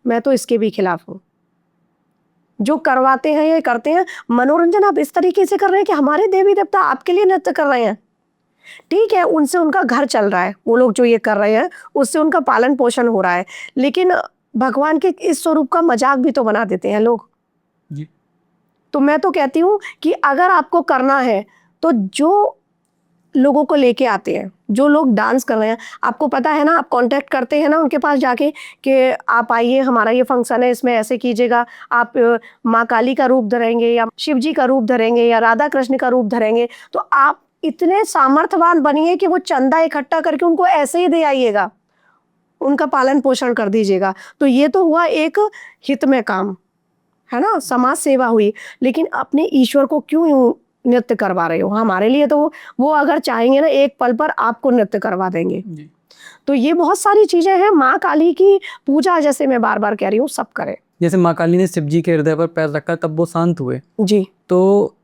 मैं तो इसके भी खिलाफ हूँ। जो करवाते हैं या करते हैं, मनोरंजन आप इस तरीके से कर रहे हैं कि हमारे देवी-देवता आपके लिए नृत्य कर रहे हैं। ठीक है, उनसे उनका घर चल रहा है, वो लोग जो ये कर रहे हैं, उससे उनका पालन-पोषण हो रहा है। लेकिन भगवान के इस स्वरूप का मज़ाक भी तो बना देते हैं लोग। जी। तो मैं तो कहती हूँ कि अगर आपको करना है, तो जो लोगों को लेके आते हैं, जो लोग डांस कर रहे हैं, आपको पता है ना, आप कॉन्टैक्ट करते हैं ना उनके पास जाके कि आप आइए, हमारा ये फंक्शन है, इसमें ऐसे कीजिएगा, आप माँ काली का रूप धरेंगे या शिव जी का रूप धरेंगे या राधा कृष्ण का रूप धरेंगे, तो आप इतने सामर्थ्यवान बनिए कि वो चंदा इकट्ठा करके उनको ऐसे ही दे आइएगा, उनका पालन-पोषण कर दीजिएगा। तो ये तो हुआ एक हित में काम, है ना? समाज सेवा हुई, लेकिन अपने ईश्वर को क्यों यूँ नृत्य करवा रहे हो? हमारे लिए तो वो अगर चाहेंगे ना, एक पल पर आपको नृत्य करवा देंगे। जी। तो ये बहुत सारी चीज़ें हैं, माँ काली की पूजा जैसे मैं बार-बार कह रही हूँ, सब करें। जैसे माँ काली ने शिव जी के हृदय पर पैर रखा तब वो शांत हुए, जी। तो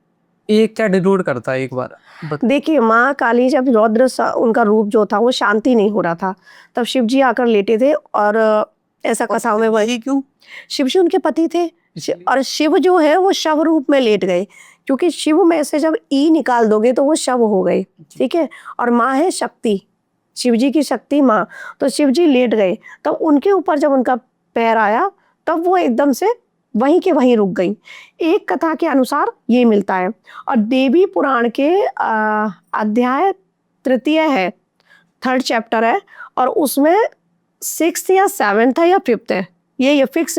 ये क्या डिनोट करता है एक बार देखिए, माँ काली जब रौद्र सा उनका रूप जो था वो शांति नहीं हो रहा था, तब शिव जी आकर लेटे थे और ऐसा कथाओं में वही क्यों? शिव जी उनके पति थे इसलिए? और शिव जो है वो शव रूप में लेट गए, क्योंकि शिव में से जब ई निकाल दोगे तो वो शव हो गए, ठीक है? और माँ है शक्ति, शिव जी की शक्ति माँ, तो शिव जी लेट गए, तब उनके ऊपर जब उनका पैर आया, तब वो एकदम से वहीं के वहीं रुक गई। एक कथा के अनुसार ये मिलता है और देवी पुराण के अध्याय 3 है, 3rd चैप्टर है और उसमें 6th या 7th है या 5th है, ये फिक्स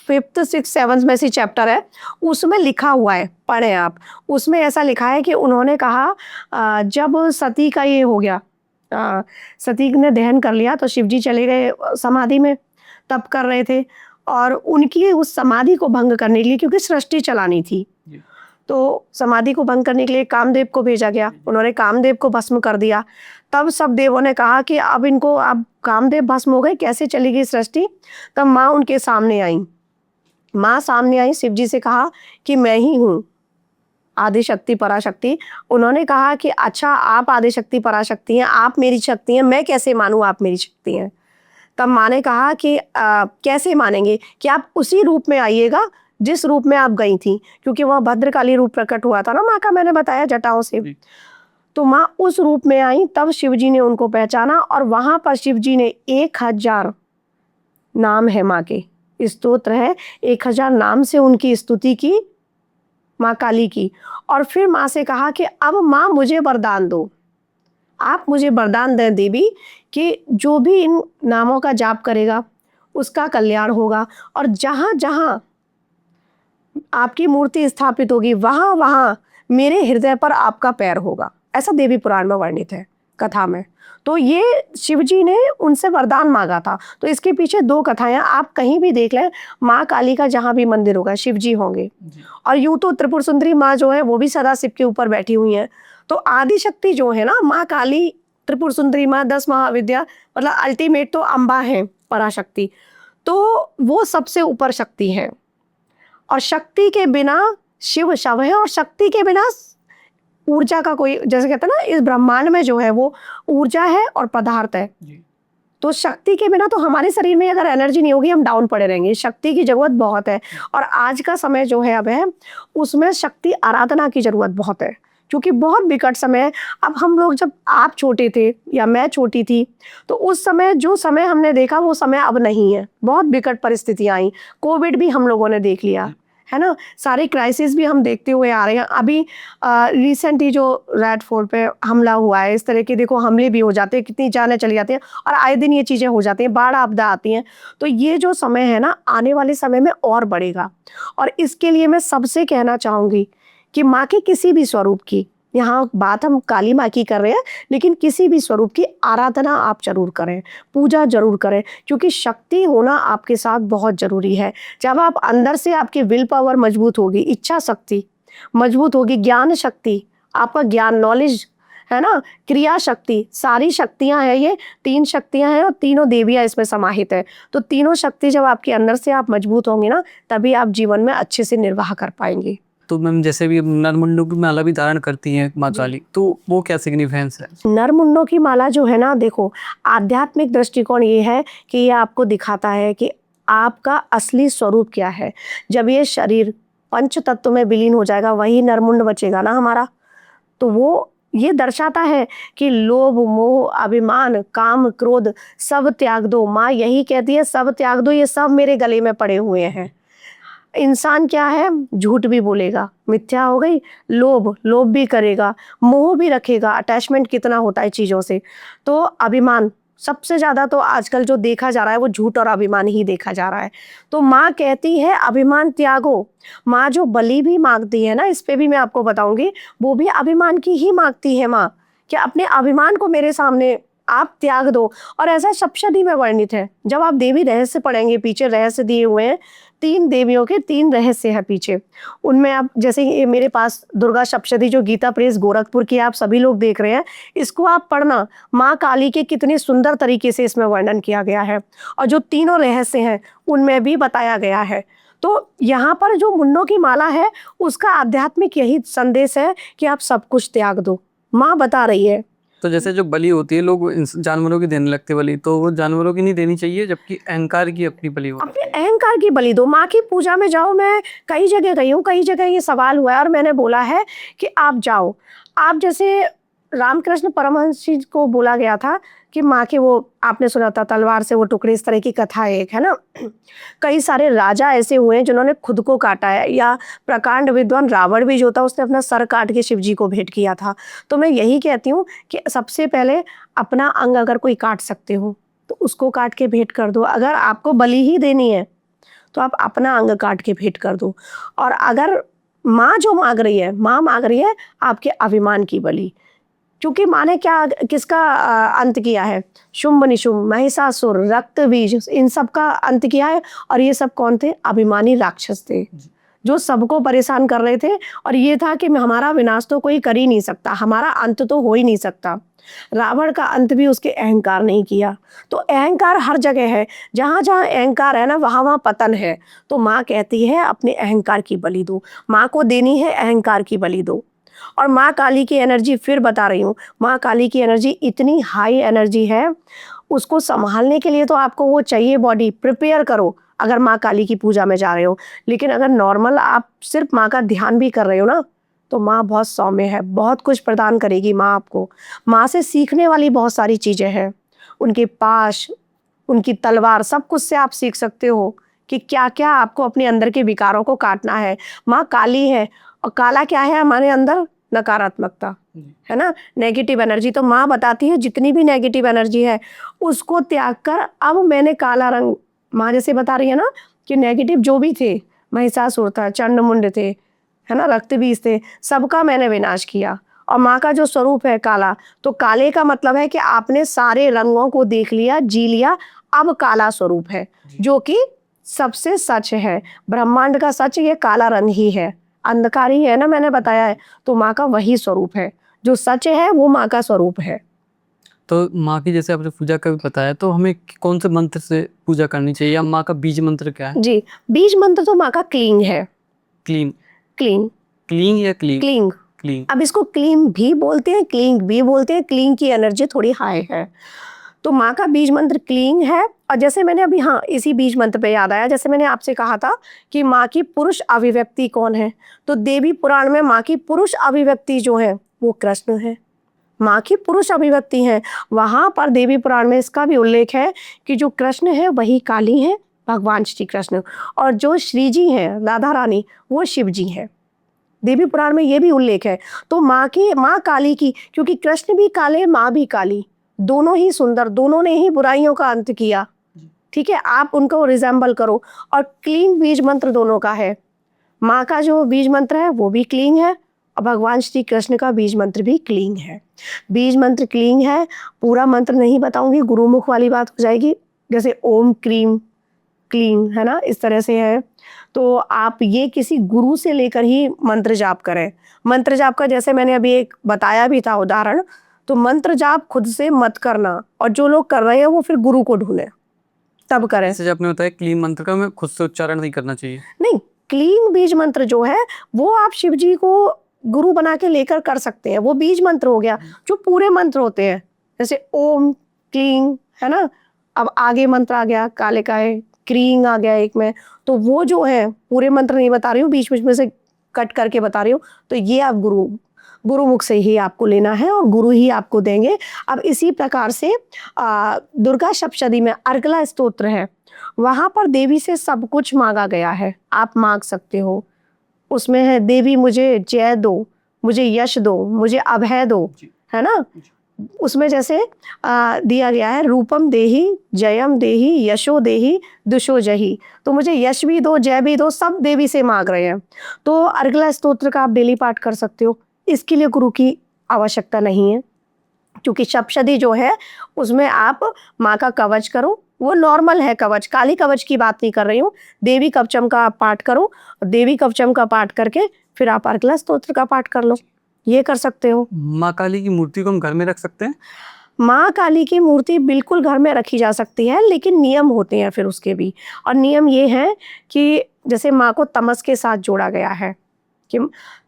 5th, 6th, 7th में से चैप्टर है, उसमें लिखा हुआ है, पढ़ें आप। उसमें ऐसा लिखा है कि उन्होंने कहा जब सती का ये हो गया, सती ने दहन कर लिया तो शिव जी चले गए समाधि में, तप कर रहे थे और उनकी उस समाधि को भंग करने के लिए, क्योंकि सृष्टि चलानी थी, तो समाधि को भंग करने के लिए कामदेव को भेजा गया। उन्होंने कामदेव को भस्म कर दिया। तब सब देवों ने कहा कि अब इनको, अब कामदेव भस्म हो गए, कैसे चलेगी सृष्टि? तब माँ उनके सामने आई। माँ सामने आई, शिव जी से कहा कि मैं ही हूँ आदि शक्ति पराशक्ति। उन्होंने कहा कि अच्छा, आप आदि शक्ति पराशक्ति हैं, आप मेरी शक्ति हैं, मैं कैसे मानूँ आप मेरी शक्ति हैं? तब माँ ने कहा कि कैसे मानेंगे कि आप उसी रूप में आइएगा जिस रूप में आप गई थी, क्योंकि वह भद्रकाली रूप प्रकट हुआ था ना माँ का, मैंने बताया जटाओं से। तो माँ उस रूप में आई, तब शिव जी ने उनको पहचाना और वहां पर शिव जी ने 1000 नाम है माँ के, स्तोत्र है, 1000 नाम से उनकी स्तुति की माँ काली की। और फिर माँ से कहा कि अब माँ मुझे वरदान दो, आप मुझे वरदान दें देवी कि जो भी इन नामों का जाप करेगा उसका कल्याण होगा, और जहाँ जहाँ आपकी मूर्ति स्थापित होगी वहाँ वहाँ मेरे हृदय पर आपका पैर होगा। ऐसा देवी पुराण में वर्णित है, कथा में। तो ये शिव जी ने उनसे वरदान मांगा था। तो इसके पीछे 2 कथाएं, आप कहीं भी देख लें, माँ काली का जहाँ भी मंदिर होगा शिव जी होंगे, और यूं तो त्रिपुर सुंदरी माँ जो है वो भी सदा शिव के ऊपर बैठी हुई हैं। तो आदि शक्ति जो है ना, माँ काली, त्रिपुर सुंदरी माँ, 10 महाविद्या, मतलब अल्टीमेट तो अम्बा है पराशक्ति, तो वो सबसे ऊपर शक्ति है। और शक्ति के बिना शिव शव है, और शक्ति के बिना ऊर्जा का कोई, जैसे कहते हैं ना, इस ब्रह्मांड में जो है वो ऊर्जा है और पदार्थ है। तो शक्ति के बिना तो हमारे शरीर में अगर एनर्जी नहीं होगी, हम डाउन पड़े रहेंगे। शक्ति की जरूरत बहुत है, और आज का समय जो है अब है, उसमें शक्ति आराधना की जरूरत बहुत है, क्योंकि बहुत विकट समय है। अब हम लोग, जब आप छोटे थे या मैं छोटी थी, तो उस समय जो समय हमने देखा वो समय अब नहीं है, बहुत विकट परिस्थितियां आई, कोविड भी हम लोगों ने देख लिया, है ना? सारे क्राइसिस भी हम देखते हुए आ रहे हैं। अभी रिसेंटली जो रेड फोर्ट पे हमला हुआ है, इस तरह के देखो हमले भी हो जाते हैं, कितनी जानें चली जाती हैं और आए दिन ये चीज़ें हो जाती हैं, बाढ़ आपदा आती हैं। तो ये जो समय है ना, आने वाले समय में और बढ़ेगा और इसके लिए मैं सबसे कहना चाहूँगी कि माँ के किसी भी स्वरूप की, यहाँ बात हम काली माँ की कर रहे हैं, लेकिन किसी भी स्वरूप की आराधना आप ज़रूर करें, पूजा ज़रूर करें, क्योंकि शक्ति होना आपके साथ बहुत ज़रूरी है। जब आप अंदर से आपकी विल पावर मजबूत होगी, इच्छा शक्ति मजबूत होगी, ज्ञान शक्ति, आपका ज्ञान नॉलेज है ना, क्रिया शक्ति, सारी शक्तियाँ हैं ये, 3 शक्तियाँ हैं और तीनों देवियाँ इसमें समाहित हैं। तो तीनों शक्ति जब आपके अंदर से आप मजबूत होंगी ना, तभी आप जीवन में अच्छे से निर्वाह कर पाएँगी। तो मैम जैसे भी नरमुंडों की माला भी धारण करती हैं माँ काली, तो वो क्या सिग्निफिकेंस है? नरमुंडों की माला जो है ना, देखो आध्यात्मिक दृष्टिकोण ये है कि ये आपको दिखाता है कि आपका असली स्वरूप क्या है। जब ये शरीर पंच तत्व में विलीन हो जाएगा, वही नरमुंड बचेगा ना हमारा। तो वो ये दर्शाता है कि लोभ, मोह, अभिमान, काम, क्रोध सब त्याग दो। माँ यही कहती है सब त्याग दो, ये सब मेरे गले में पड़े हुए हैं। इंसान क्या है, झूठ भी बोलेगा, मिथ्या हो गई, लोभ भी करेगा, मोह भी रखेगा, अटैचमेंट कितना होता है चीज़ों से। तो अभिमान सबसे ज़्यादा तो आजकल जो देखा जा रहा है वो झूठ और अभिमान ही देखा जा रहा है। तो माँ कहती है अभिमान त्यागो। माँ जो बलि भी मांगती है ना, इस पे भी मैं आपको बताऊंगी, वो भी अभिमान की ही मांगती है माँ, कि अपने अभिमान को मेरे सामने आप त्याग दो। और ऐसा सप्तशती में वर्णित है। जब आप देवी रहस्य पढ़ेंगे, पीछे रहस्य दिए हुए हैं, 3 देवियों के 3 रहस्य हैं पीछे। उनमें आप जैसे ये मेरे पास दुर्गा सप्तशती जो गीता प्रेस गोरखपुर की आप सभी लोग देख रहे हैं, इसको आप पढ़ना। माँ काली के कितने सुंदर तरीके से इसमें वर्णन किया गया है और जो तीनों रहस्य हैं उनमें भी बताया गया है। तो यहाँ पर जो मुंडों की माला है, उसका आध्यात्मिक यही संदेश है कि आप सब कुछ त्याग दो। माँ बता रही है। तो जैसे जो बलि होती है, लोग जानवरों की देने लगते बलि, तो वो जानवरों की नहीं देनी चाहिए, जबकि अहंकार की अपनी बलि हो। अपने अहंकार की बलि दो। माँ की पूजा में जाओ। मैं कई जगह गई हूँ, कई जगह ये सवाल हुआ है और मैंने बोला है कि आप जाओ। आप जैसे रामकृष्ण परमहंस जी को बोला गया था कि माँ के, वो आपने सुना था तलवार से वो टुकड़े, इस तरह की कथा एक है ना। कई सारे राजा ऐसे हुए हैं जिन्होंने खुद को काटा है, या प्रकांड विद्वान रावण भी जो था उसने अपना सर काट के शिव जी को भेंट किया था। तो मैं यही कहती हूँ कि सबसे पहले अपना अंग अगर कोई काट सकते हो तो उसको काट के भेंट कर दो। अगर आपको बलि ही देनी है तो आप अपना अंग काट के भेंट कर दो। और अगर माँ जो मांग रही है, माँ मांग रही है आपके अभिमान की बलि, क्योंकि माँ ने क्या किसका अंत किया है, शुंभ निशुंभ, महिषासुर, रक्त बीज, इन सब का अंत किया है। और ये सब कौन थे, अभिमानी राक्षस थे जो सबको परेशान कर रहे थे। और ये था कि हमारा विनाश तो कोई कर ही नहीं सकता, हमारा अंत तो हो ही नहीं सकता। रावण का अंत भी उसके अहंकार नहीं किया। तो अहंकार हर जगह है, जहाँ जहाँ अहंकार है ना, वहाँ वहाँ पतन है। तो माँ कहती है अपने अहंकार की बलि दो। माँ को देनी है अहंकार की बलि दो। और माँ काली की एनर्जी, फिर बता रही हूँ, माँ काली की एनर्जी इतनी हाई एनर्जी है, उसको संभालने के लिए तो आपको वो चाहिए बॉडी, प्रिपेयर करो अगर माँ काली की पूजा में जा रहे हो। लेकिन अगर नॉर्मल आप सिर्फ माँ का ध्यान भी कर रहे हो ना, तो माँ बहुत सौम्य है, बहुत कुछ प्रदान करेगी माँ आपको। माँ से सीखने वाली बहुत सारी चीज़ें हैं, उनके पाश, उनकी तलवार, सब कुछ से आप सीख सकते हो कि क्या क्या आपको अपने अंदर के विकारों को काटना है। माँ काली है और काला क्या है हमारे अंदर, नकारात्मकता है ना, नेगेटिव एनर्जी। तो माँ बताती है जितनी भी नेगेटिव एनर्जी है उसको त्याग कर अब मैंने काला रंग, माँ जैसे बता रही है ना कि नेगेटिव जो भी थे, महिषासुर था, चंडमुंड थे, है ना, रक्तबीज थे, सबका मैंने विनाश किया। और माँ का जो स्वरूप है काला, तो काले का मतलब है कि आपने सारे रंगों को देख लिया, जी लिया, अब काला स्वरूप है, जो कि सबसे सच है। ब्रह्मांड का सच ये काला रंग ही है, अंधकार ही है ना, मैंने बताया है। तो माँ का वही स्वरूप है, जो सच है वो माँ का स्वरूप है। तो माँ की जैसे आपने पूजा का भी बताया, तो हमें कौन से मंत्र से पूजा करनी चाहिए, या माँ का बीज मंत्र क्या है? जी, बीज मंत्र तो माँ का क्लींग है। क्लीन, क्लींग, क्लीन या क्लीन? क्लींग। क्लीन। अब इसको क्लीन भी बोलते हैं, क्लींग भी बोलते हैं। क्लींग की एनर्जी थोड़ी हाई है। तो माँ का बीज मंत्र क्लींग है। और जैसे मैंने अभी, हाँ, इसी बीज मंत्र पे याद आया, जैसे मैंने आपसे कहा था कि माँ की पुरुष अभिव्यक्ति कौन है, तो देवी पुराण में माँ की पुरुष अभिव्यक्ति जो है वो कृष्ण है। माँ की पुरुष अभिव्यक्ति है। वहां पर देवी पुराण में इसका भी उल्लेख है कि जो कृष्ण है वही काली है, भगवान श्री कृष्ण, और जो श्री जी हैं राधा रानी वो शिव जी हैं। देवी पुराण में ये भी उल्लेख है। तो माँ काली की, क्योंकि कृष्ण भी काले माँ भी काली, दोनों ही सुंदर, दोनों ने ही बुराइयों का अंत किया। ठीक है, आप उनको रिजेंबल करो। और क्लीन बीज मंत्र दोनों का है। माँ का जो बीज मंत्र है वो भी क्लीन है, और भगवान श्री कृष्ण का बीज मंत्र भी क्लीन है। बीज मंत्र क्लीन है, पूरा मंत्र नहीं बताऊंगी, गुरुमुख वाली बात हो जाएगी। जैसे ओम क्लीम क्लीन है ना, इस तरह से है। तो आप ये किसी गुरु से लेकर ही मंत्र जाप करें। मंत्र जाप का जैसे मैंने अभी एक बताया भी था उदाहरण, तो मंत्र जाप खुद से मत करना, और जो लोग कर रहे हैं वो फिर गुरु को ढूंढें, तब करें। जैसे आपने बताया क्लीन मंत्र का मैं खुद से उच्चारण नहीं करना चाहिए। नहीं, क्लीन बीज मंत्र जो है वो आप शिव जी को गुरु बना के लेकर कर सकते हैं, वो बीज मंत्र हो गया। जो पूरे मंत्र होते हैं जैसे ओम क्लीन है ना, अब आगे मंत्र आ गया काले काय क्रींग आ गया एक में, तो वो जो है पूरे मंत्र नहीं बता रही हूँ, बीच बीच में से कट करके बता रही हूँ। तो ये आप गुरुमुख से ही आपको लेना है, और गुरु ही आपको देंगे। अब इसी प्रकार से दुर्गा सप्तशती में अर्गला स्तोत्र है, वहां पर देवी से सब कुछ मांगा गया है, आप मांग सकते हो। उसमें है देवी मुझे जय दो, मुझे यश दो, मुझे अभय दो, है ना। उसमें जैसे दिया गया है रूपम देही जयम देही यशो देही दुशो जही, तो मुझे यश भी दो जय भी दो, सब देवी से मांग रहे हैं। तो अर्गला स्तोत्र का आप डेली पाठ कर सकते हो, इसके लिए गुरु की आवश्यकता नहीं है। क्योंकि सप्तशती जो है उसमें आप माँ का कवच करो, वो नॉर्मल है कवच, काली कवच की बात नहीं कर रही हूँ। देवी कवचम का आप पाठ करो, देवी कवचम का पाठ करके फिर आप अर्गला स्तोत्र का पाठ कर लो, ये कर सकते हो। माँ काली की मूर्ति को हम घर में रख सकते हैं? माँ काली की मूर्ति बिल्कुल घर में रखी जा सकती है, लेकिन नियम होते हैं फिर उसके भी। और नियम ये है कि जैसे माँ को तमस के साथ जोड़ा गया है कि,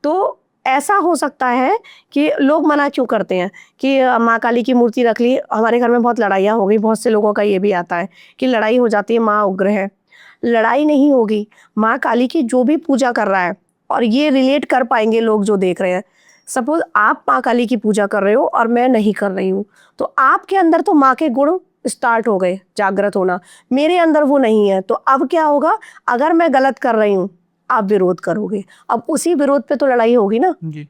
तो ऐसा हो सकता है कि लोग मना क्यों करते हैं कि माँ काली की मूर्ति रख ली, हमारे घर में बहुत लड़ाइयाँ हो गई, बहुत से लोगों का ये भी आता है कि लड़ाई हो जाती है, माँ उग्र है। लड़ाई नहीं होगी, माँ काली की जो भी पूजा कर रहा है, और ये रिलेट कर पाएंगे लोग जो देख रहे हैं। सपोज आप माँ काली की पूजा कर रहे हो और मैं नहीं कर रही हूँ, तो आपके अंदर तो माँ के गुण स्टार्ट हो गए, जागृत होना, मेरे अंदर वो नहीं है। तो अब क्या होगा, अगर मैं गलत कर रही हूँ आप विरोध करोगे, अब उसी विरोध पे तो लड़ाई होगी ना। जी।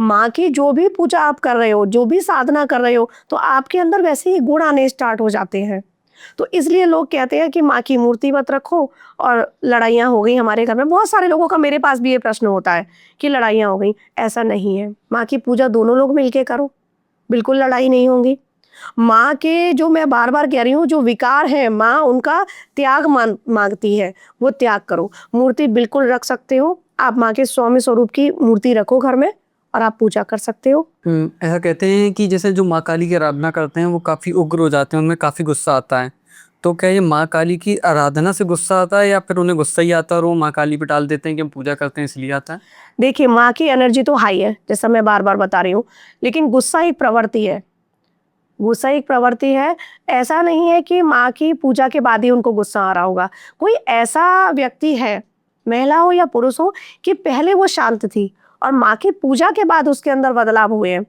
माँ की जो भी पूजा आप कर रहे हो, जो भी साधना कर रहे हो, तो आपके अंदर वैसे ही गुण आने स्टार्ट हो जाते हैं। तो इसलिए लोग कहते हैं कि माँ की मूर्ति मत रखो, और लड़ाइयाँ हो गई हमारे घर में। बहुत सारे लोगों का, मेरे पास भी ये प्रश्न होता है कि लड़ाइयाँ हो गई, ऐसा नहीं है। माँ की पूजा दोनों लोग मिलके करो, बिल्कुल लड़ाई नहीं होंगी। माँ के जो मैं बार बार कह रही हूँ जो विकार है, माँ उनका त्याग मांगती है, वो त्याग करो। मूर्ति बिल्कुल रख सकते हो आप, माँ के सौम्य स्वरूप की मूर्ति रखो घर में और आप पूजा कर सकते हो। ऐसा कहते हैं कि जैसे जो माँ काली की आराधना करते हैं वो काफ़ी उग्र हो जाते हैं, उनमें काफ़ी गुस्सा आता है। तो क्या ये माँ काली की आराधना से गुस्सा आता है, या फिर उन्हें गुस्सा ही आता है और वो माँ काली पे टाल देते हैं कि हम पूजा करते हैं इसलिए आता है? देखिए, माँ की एनर्जी तो हाई है, जैसा मैं बार बार बता रही हूँ, लेकिन गुस्सा एक प्रवृत्ति है। गुस्सा एक प्रवृत्ति है, ऐसा नहीं है कि माँ की पूजा के बाद ही उनको गुस्सा आ रहा होगा। कोई ऐसा व्यक्ति है, महिला हो या पुरुष हो, कि पहले वो शांत थी और माँ की पूजा के बाद उसके अंदर बदलाव हुए हैं,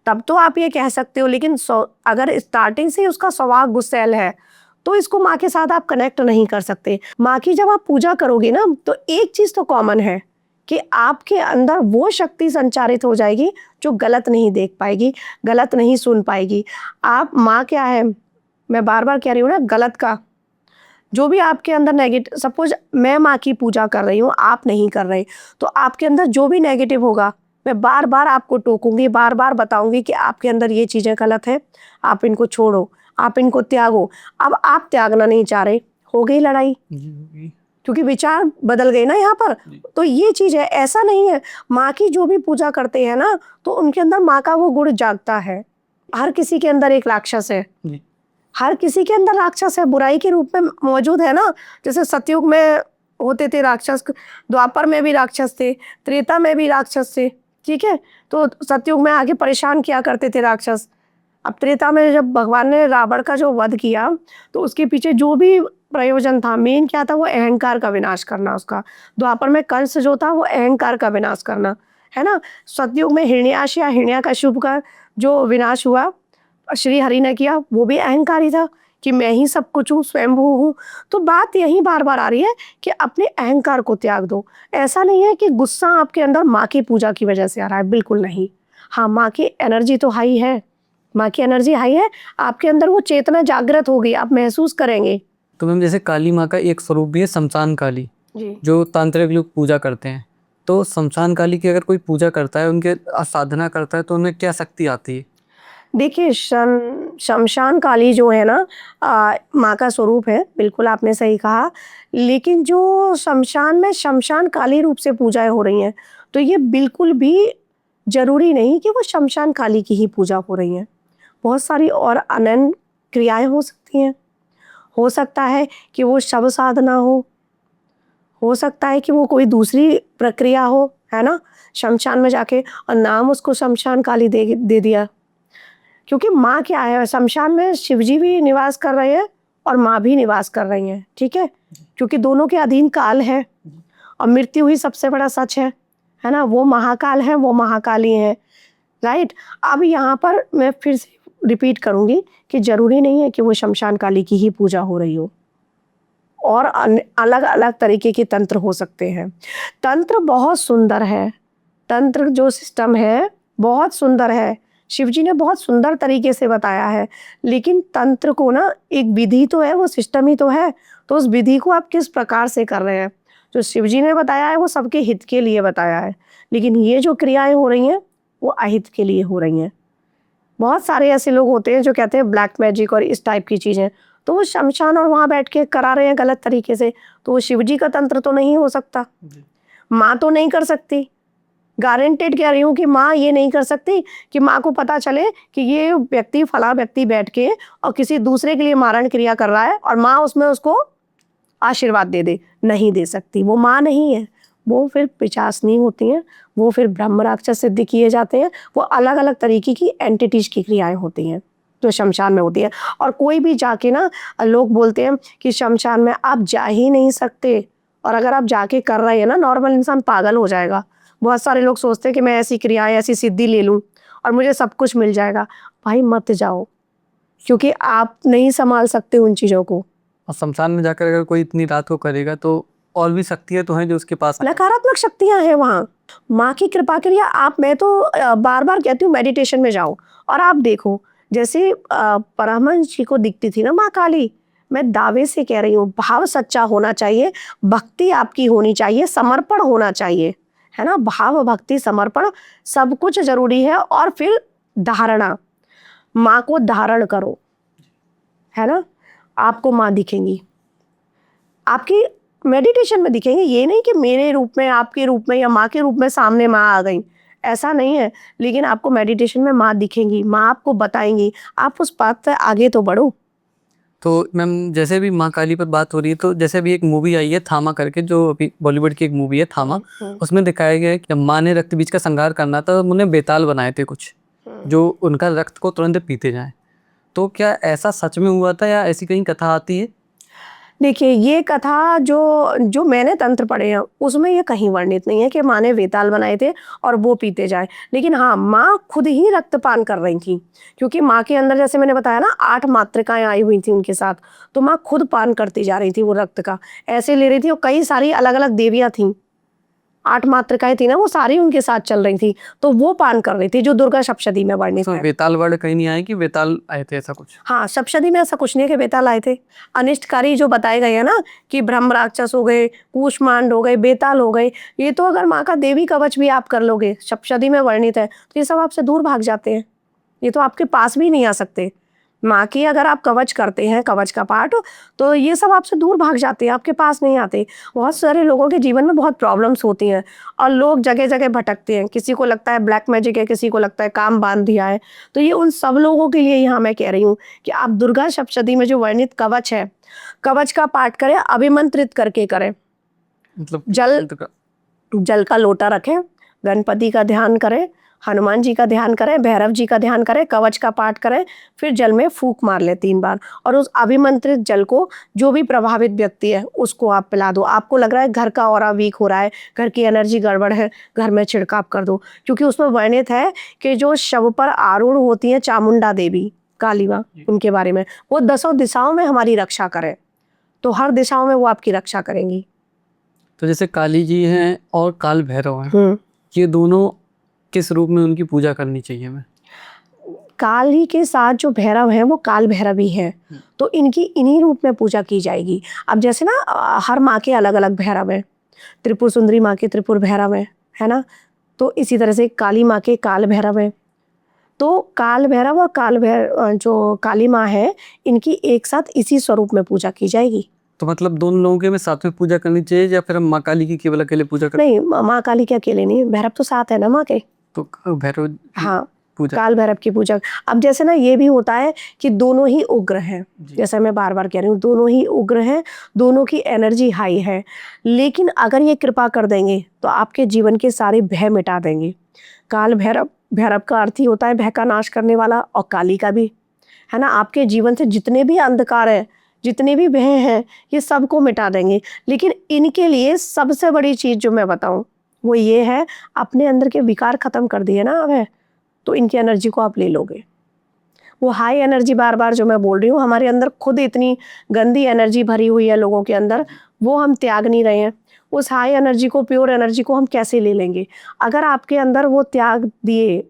तब तो आप ये कह सकते हो। लेकिन अगर स्टार्टिंग से उसका स्वभाव गुस्सैल है, तो इसको माँ के साथ आप कनेक्ट नहीं कर सकते। माँ की जब आप पूजा करोगे ना, तो एक चीज तो कॉमन है कि आपके अंदर वो शक्ति संचारित हो जाएगी जो गलत नहीं देख पाएगी, गलत नहीं सुन पाएगी। आप माँ क्या है, मैं बार बार कह रही हूँ ना, गलत का जो भी आपके अंदर नेगेटिव, सपोज मैं माँ की पूजा कर रही हूँ, आप नहीं कर रहे, तो आपके अंदर जो भी नेगेटिव होगा, मैं बार बार आपको टोकूंगी, बार बार बताऊंगी कि आपके अंदर ये चीजें गलत है, आप इनको छोड़ो, आप इनको त्यागो। अब आप त्यागना नहीं चाह रहे, हो गई लड़ाई, क्योंकि विचार बदल गए ना यहाँ पर। तो ये चीज है, ऐसा नहीं है। माँ की जो भी पूजा करते हैं ना, तो उनके अंदर माँ का वो गुण जागता है। हर किसी के अंदर एक राक्षस है, हर किसी के अंदर राक्षस है, बुराई के रूप में मौजूद है ना। जैसे सतयुग में होते थे राक्षस, द्वापर में भी राक्षस थे, त्रेता में भी राक्षस थे, ठीक है। तो सतयुग में आगे परेशान किया करते थे राक्षस। अब त्रेता में जब भगवान ने रावण का जो वध किया, तो उसके पीछे जो भी प्रयोजन था, मेन क्या था, वो अहंकार का विनाश करना उसका। द्वापर में कंस जो था, वो अहंकार का विनाश करना, है ना। सतयुग में हिरण्याक्ष या हिरण्याकश्यप का जो विनाश हुआ, श्री हरि ने किया, वो भी अहंकारी था कि मैं ही सब कुछ हूँ, स्वयंभू हूँ। तो बात यही बार-बार आ रही है कि अपने अहंकार को त्याग दो। ऐसा नहीं है कि गुस्सा आपके अंदर माँ की पूजा की वजह से आ रहा है, बिल्कुल नहीं। हाँ, माँ की एनर्जी तो हाई है, माँ की एनर्जी हाई है, आपके अंदर वो चेतना जागृत होगी, आप महसूस करेंगे। तो मैम जैसे काली माँ का एक स्वरूप भी है शमशान काली, जी। जो तांत्रिक लोग पूजा करते हैं। तो शमशान काली की अगर कोई पूजा करता है, उनके साधना करता है, तो उनमें क्या शक्ति आती है? देखिए शमशान काली जो है ना माँ का स्वरूप है, बिल्कुल आपने सही कहा। लेकिन जो शमशान में शमशान काली रूप से पूजाएँ हो रही हैं, तो ये बिल्कुल भी ज़रूरी नहीं कि वो शमशान काली की ही पूजा हो रही हैं। बहुत सारी और अनन्य क्रियाएँ हो सकती हैं। हो सकता है कि वो शव साधना हो सकता है कि वो कोई दूसरी प्रक्रिया हो, है ना? शमशान में जाके और नाम उसको शमशान काली दे दिया। क्योंकि माँ क्या है, शमशान में शिवजी भी निवास कर रहे हैं और माँ भी निवास कर रही हैं, ठीक है? क्योंकि दोनों के अधीन काल है और मृत्यु ही सबसे बड़ा सच है ना? वो महाकाल है, वो महाकाली हैं, राइट? अब यहाँ पर मैं फिर से रिपीट करूँगी कि ज़रूरी नहीं है कि वो शमशान काली की ही पूजा हो रही हो और अलग-अलग तरीके के तंत्र हो सकते हैं। तंत्र बहुत सुंदर है, तंत्र जो सिस्टम है, बहुत सुंदर है। शिवजी ने बहुत सुंदर तरीके से बताया है, लेकिन तंत्र को ना एक विधि तो है, वो सिस्टम ही तो है, तो उस विधि को आप किस प्रकार से कर रहे हैं। जो शिवजी ने बताया है, वो सबके हित के लिए बताया है, लेकिन ये जो क्रियाएँ हो रही हैं, वो अहित के लिए हो रही हैं। बहुत सारे ऐसे लोग होते हैं जो कहते हैं ब्लैक मैजिक और इस टाइप की चीज़ें, तो वो शमशान और वहाँ बैठ के करा रहे हैं गलत तरीके से, तो वो शिवजी का तंत्र तो नहीं हो सकता। माँ तो नहीं कर सकती। गारंटेड कह रही हूँ कि माँ ये नहीं कर सकती कि माँ को पता चले कि ये व्यक्ति फला व्यक्ति बैठ के और किसी दूसरे के लिए मारण क्रिया कर रहा है और माँ उसमें उसको आशीर्वाद दे दे, नहीं दे सकती। वो माँ नहीं है, वो फिर पिशाचनी होती हैं, वो फिर ब्रह्म राक्षस सिद्ध किए जाते हैं, वो अलग-अलग तरीके की एंटिटीज़ की क्रियाएँ होती हैं, जो शमशान में होती हैं। और कोई भी जाके ना लोग बोलते हैं कि शमशान में आप जा ही नहीं सकते और अगर आप जाके कर रहे हैं ना, नॉर्मल इंसान पागल हो जाएगा। बहुत सारे लोग सोचते हैं कि मैं ऐसी क्रियाएँ, ऐसी सिद्धि ले लूँ और मुझे सब कुछ मिल जाएगा। भाई मत जाओ, क्योंकि आप नहीं सँभाल सकते उन चीज़ों को। और शमशान में जाकर अगर कोई इतनी रात को करेगा, तो और भी शक्तियाँ तो हैं जो उसके पास हैं। नकारात्मक शक्तियाँ हैं वहाँ। माँ की कृपा के लिए मैं तो बार-बार कहती हूँ मेडिटेशन में जाओ और आप देखो जैसे परमहंस जी को दिखती थी ना माँ काली, मैं दावे से कह रही हूँ भाव सच्चा होना चाहिए, भक्ति आपकी होनी चाहिए, समर्पण होना चाहिए, है ना? भाव, भक्ति, समर्पण सब कुछ ज़रूरी है और फिर धारणा, माँ को धारण करो, है ना? आपको माँ दिखेंगी। आपकी मेडिटेशन में दिखेंगे, ये नहीं कि मेरे रूप में, आपके रूप में या माँ के रूप में सामने माँ आ गई, ऐसा नहीं है। लेकिन आपको मेडिटेशन में माँ दिखेंगी, माँ आपको बताएँगी, आप उस बात से आगे तो बढ़ो। तो मैम जैसे भी माँ काली पर बात हो रही है, तो जैसे अभी एक मूवी आई है थामा करके, जो अभी बॉलीवुड की एक मूवी है थामा, उसमें दिखाया गया है कि जब माँ ने रक्त बीज का संहार करना था, तो उन्होंने बेताल बनाए थे कुछ, जो उनका रक्त को तुरंत पीते जाएँ। तो क्या ऐसा सच में हुआ था या ऐसी कहीं कथा आती है? देखिए, ये कथा जो जो मैंने तंत्र पढ़े हैं, उसमें ये कहीं वर्णित नहीं है कि माँ ने वेताल बनाए थे और वो पीते जाएँ। लेकिन हाँ, माँ खुद ही रक्तपान कर रही थीं, क्योंकि माँ के अंदर जैसे मैंने बताया ना 8 मातृकाएँ आई हुई थीं उनके साथ, तो माँ खुद पान करती जा रही थी वो रक्त का। ऐसे ले रही थी और कई सारी अलग-अलग देवियाँ थीं। 8 मातृकाएँ थी ना, वो सारी उनके साथ चल रही थी, तो वो पान कर रही थी, जो दुर्गा सप्तशती में वर्णित उसमें है। बेताल वर्ड कहीं नहीं आया कि बेताल आए थे, ऐसा कुछ? हाँ, सप्तशती में ऐसा कुछ नहीं है कि बेताल आए थे। अनिष्टकारी जो बताए गए हैं ना कि ब्रह्म राक्षस हो गए, कूष्मांड हो गए, बेताल हो गए, ये तो अगर माँ का देवी कवच भी आप कर लोगे, सप्तशती में वर्णित है, तो ये सब आपसे दूर भाग जाते हैं। ये तो आपके पास भी नहीं आ सकते। माँ की अगर आप कवच करते हैं, कवच का पाठ, तो ये सब आपसे दूर भाग जाते हैं, आपके पास नहीं आते। बहुत सारे लोगों के जीवन में बहुत प्रॉब्लम्स होती हैं और लोग जगह-जगह भटकते हैं। किसी को लगता है ब्लैक मैजिक है, किसी को लगता है काम बाँध दिया है। तो ये उन सब लोगों के लिए यहाँ मैं कह रही हूँ कि आप दुर्गा सप्तशती में जो वर्णित कवच है, कवच का पाठ करें, अभिमंत्रित करके करें। मतलब जल जल का लोटा रखें, गणपति का ध्यान करें, हनुमान जी का ध्यान करें, भैरव जी का ध्यान करें, कवच का पाठ करें, फिर जल में फूंक मार लें 3 बार और उस अभिमंत्रित जल को जो भी प्रभावित व्यक्ति है, उसको आप पिला दो। आपको लग रहा है घर का ऑरा वीक हो रहा है, घर की एनर्जी गड़बड़ है, घर में छिड़काव कर दो। क्योंकि उसमें वर्णित है कि जो शव पर आरूढ़ होती हैं चामुंडा देवी, काली माँ, जी। उनके बारे में, वो दसों दिशाओं में हमारी रक्षा करें, तो हर दिशाओं में वो आपकी रक्षा करेंगी। तो जैसे काली जी हैं और काल भैरव हैं, हम्म। ये दोनों किस रूप में उनकी पूजा करनी चाहिए हमें? काली के साथ जो भैरव हैं वो काल भैरव ही हैं, तो इनकी इन्हीं रूप में पूजा की जाएगी। अब जैसे ना हर माँ के अलग अलग भैरव हैं, त्रिपुर सुंदरी माँ के त्रिपुर भैरव हैं, है ना। तो इसी तरह से काली माँ के काल भैरव हैं। तो काल भैरव और जो काली माँ है, इनकी एक साथ इसी स्वरूप में पूजा की जाएगी। तो मतलब दोनों लोगों की हमें साथ में पूजा करनी चाहिए या फिर हम माँ काली की केवल अकेले पूजा कर? नहीं, माँ काली के अकेले नहीं, भैरव तो साथ है ना माँ के। तो भैरव की हाँ, पूजा। काल भैरव की पूजा। अब जैसे ना ये भी होता है कि दोनों ही उग्र हैं, जी। जैसे मैं बार बार कह रही हूँ, दोनों ही उग्र हैं, दोनों की एनर्जी हाई है, लेकिन अगर ये कृपा कर देंगे तो आपके जीवन के सारे भय मिटा देंगे। काल भैरव, भैरव का अर्थ ही होता है भय का नाश करने वाला, और काली का भी, है ना। आपके जीवन से जितने भी अंधकार है, जितने भी भय हैं, ये सबको मिटा देंगे। लेकिन इनके लिए सबसे बड़ी चीज जो मैं बताऊं वो ये है, अपने अंदर के विकार खत्म कर दिए ना अब, तो इनकी एनर्जी को आप ले लोगे। वो हाई एनर्जी, बार बार जो मैं बोल रही हूँ, हमारे अंदर खुद इतनी गंदी एनर्जी भरी हुई है लोगों के अंदर, वो हम त्याग नहीं रहे हैं। उस हाई एनर्जी को, प्योर एनर्जी को हम कैसे ले लेंगे? अगर आपके अंदर वो त्याग दिए,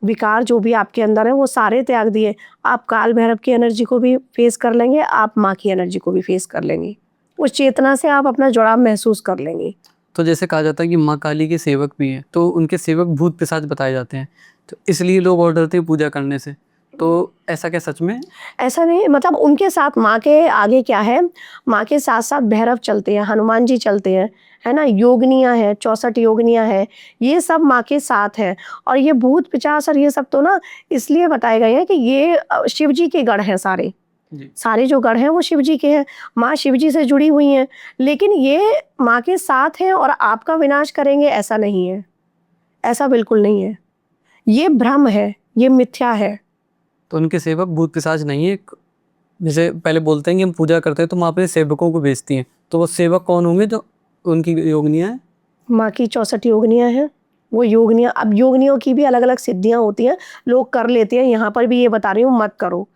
विकार जो भी आपके अंदर है वो सारे त्याग दिए, आप काल भैरव की एनर्जी को भी फेस कर लेंगे, आप माँ की एनर्जी को भी फेस कर लेंगे। उस चेतना से आप अपना जुड़ाव महसूस कर लेंगे। तो जैसे कहा जाता है कि माँ काली के सेवक भी हैं, तो उनके सेवक भूत पिशाच बताए जाते हैं, तो इसलिए लोग और डरते हैं पूजा करने से। तो ऐसा क्या सच में? ऐसा नहीं, मतलब उनके साथ माँ के आगे क्या है, माँ के साथ साथ भैरव चलते हैं, हनुमान जी चलते हैं, है ना, योगिनियाँ हैं, 64 योगिनियाँ हैं, ये सब माँ के साथ हैं। और ये भूत पिशाच और ये सब तो ना इसलिए बताए गए हैं कि ये शिव जी के गढ़ हैं सारे। जी। सारे जो गढ़ हैं वो शिव जी के हैं, माँ शिव जी से जुड़ी हुई हैं, लेकिन ये माँ के साथ हैं और आपका विनाश करेंगे, ऐसा नहीं है, ऐसा बिल्कुल नहीं है। ये भ्रम है, ये मिथ्या है। तो उनके सेवक भूत पिशाच नहीं है? जैसे पहले बोलते हैं कि हम पूजा करते हैं तो माँ अपने सेवकों को भेजती हैं, तो वो सेवक कौन होंगे जो उनकी योगिनियाँ हैं? माँ की 64 योगिनियाँ हैं। वो योगिनियाँ, अब योगिनियों की भी अलग अलग सिद्धियाँ होती हैं, लोग कर लेते हैं। यहाँ पर भी ये बता रही हूँ, मत करो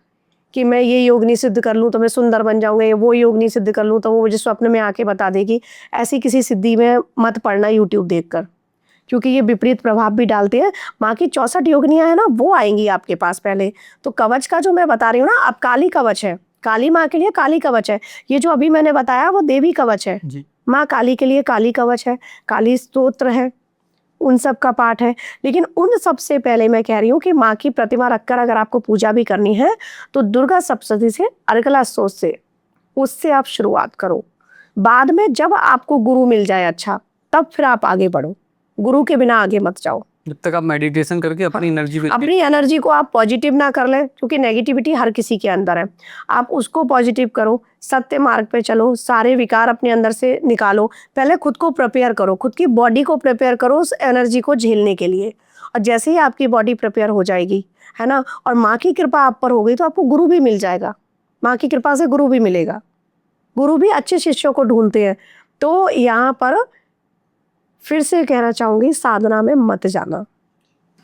कि मैं ये योगिनी सिद्ध कर लूँ तो मैं सुंदर बन जाऊंगा, ये वो योगिनी सिद्ध कर लूँ तो वो मुझे स्वप्न में आके बता देगी। ऐसी किसी सिद्धि में मत पड़ना यूट्यूब देखकर, क्योंकि ये विपरीत प्रभाव भी डालते हैं। माँ की 64 योगिनियाँ है ना, वो आएंगी आपके पास पहले। तो कवच का जो मैं बता रही हूँ ना, अब काली कवच है, काली माँ के लिए काली कवच है। ये जो अभी मैंने बताया वो देवी कवच है। जी। माँ काली के लिए काली कवच है, काली स्तोत्र है, उन सब का पाठ है। लेकिन उन सबसे पहले मैं कह रही हूँ कि माँ की प्रतिमा रखकर अगर आपको पूजा भी करनी है तो दुर्गा सप्तशती से, अर्गला स्तोत्र से, उससे आप शुरुआत करो। बाद में जब आपको गुरु मिल जाए अच्छा, तब फिर आप आगे बढ़ो, गुरु के बिना आगे मत जाओ। जब तक आप मेडिटेशन करके अपनी एनर्जी अपनी एनर्जी को आप पॉजिटिव ना कर लें, क्योंकि नेगेटिविटी हर किसी के अंदर है। आप उसको पॉजिटिव करो, सत्य मार्ग पे चलो, सारे विकार अपने अंदर से निकालो। पहले खुद को प्रिपेयर करो, खुद की बॉडी को प्रिपेयर करो उस एनर्जी को झेलने के लिए। और जैसे ही आपकी बॉडी प्रिपेयर हो जाएगी, है ना, और माँ की कृपा आप पर हो गई, तो आपको गुरु भी मिल जाएगा। माँ की कृपा से गुरु भी मिलेगा। गुरु भी अच्छे शिष्यों को ढूंढते हैं। तो यहाँ पर फिर से कहना चाहूंगी, साधना में मत जाना।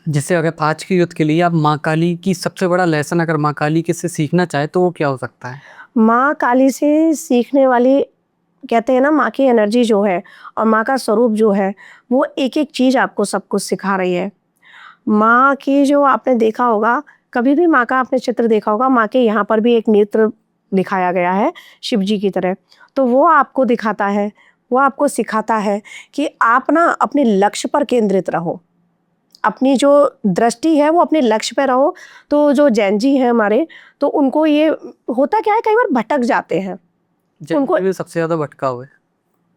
जैसे अगर आज के युद्ध के लिए आप माँ काली की सबसे बड़ा लेसन अगर माँ काली के से सीखना चाहे तो वो क्या हो सकता है? माँ काली से सीखने वाली, कहते हैं ना, माँ की एनर्जी जो है और माँ का स्वरूप जो है, वो एक एक चीज आपको सब कुछ सिखा रही है। माँ की जो आपने देखा होगा, कभी भी माँ का आपने चित्र देखा होगा, माँ के यहाँ पर भी एक नेत्र दिखाया गया है शिव जी की तरह। तो वो आपको दिखाता है, वो आपको सिखाता है कि आप ना अपने लक्ष्य पर केंद्रित रहो, अपनी जो दृष्टि है वो अपने लक्ष्य पे रहो। तो जो जैन जी हैं हमारे, तो उनको ये होता क्या है, कई बार भटक जाते हैं, उनको जैन में सबसे ज्यादा भटकाव है।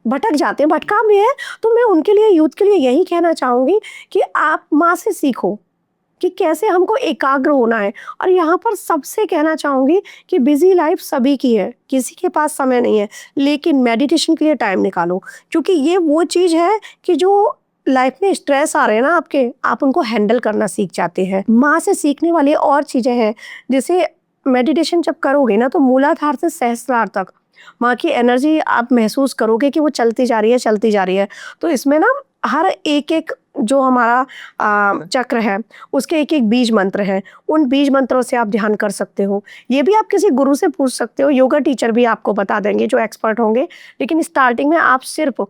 भटक जाते हैं, भटकाव भी है। तो मैं उनके लिए, यूथ के लिए यही कहना चाहूंगी कि आप माँ से सीखो कि कैसे हमको एकाग्र होना है। और यहाँ पर सबसे कहना चाहूंगी कि बिजी लाइफ सभी की है, किसी के पास समय नहीं है, लेकिन मेडिटेशन के लिए टाइम निकालो, क्योंकि ये वो चीज है कि जो लाइफ में स्ट्रेस आ रहे हैं ना आपके, आप उनको हैंडल करना सीख जाते हैं। माँ से सीखने वाली और चीजें हैं, जैसे मेडिटेशन जब करोगे ना, तो मूलाधार से सहस्त्रार तक माँ की एनर्जी आप महसूस करोगे कि वो चलती जा रही है, चलती जा रही है। तो इसमें ना हर एक एक जो हमारा चक्र है उसके एक एक बीज मंत्र हैं, उन बीज मंत्रों से आप ध्यान कर सकते हो। ये भी आप किसी गुरु से पूछ सकते हो, योगा टीचर भी आपको बता देंगे जो एक्सपर्ट होंगे। लेकिन स्टार्टिंग में आप सिर्फ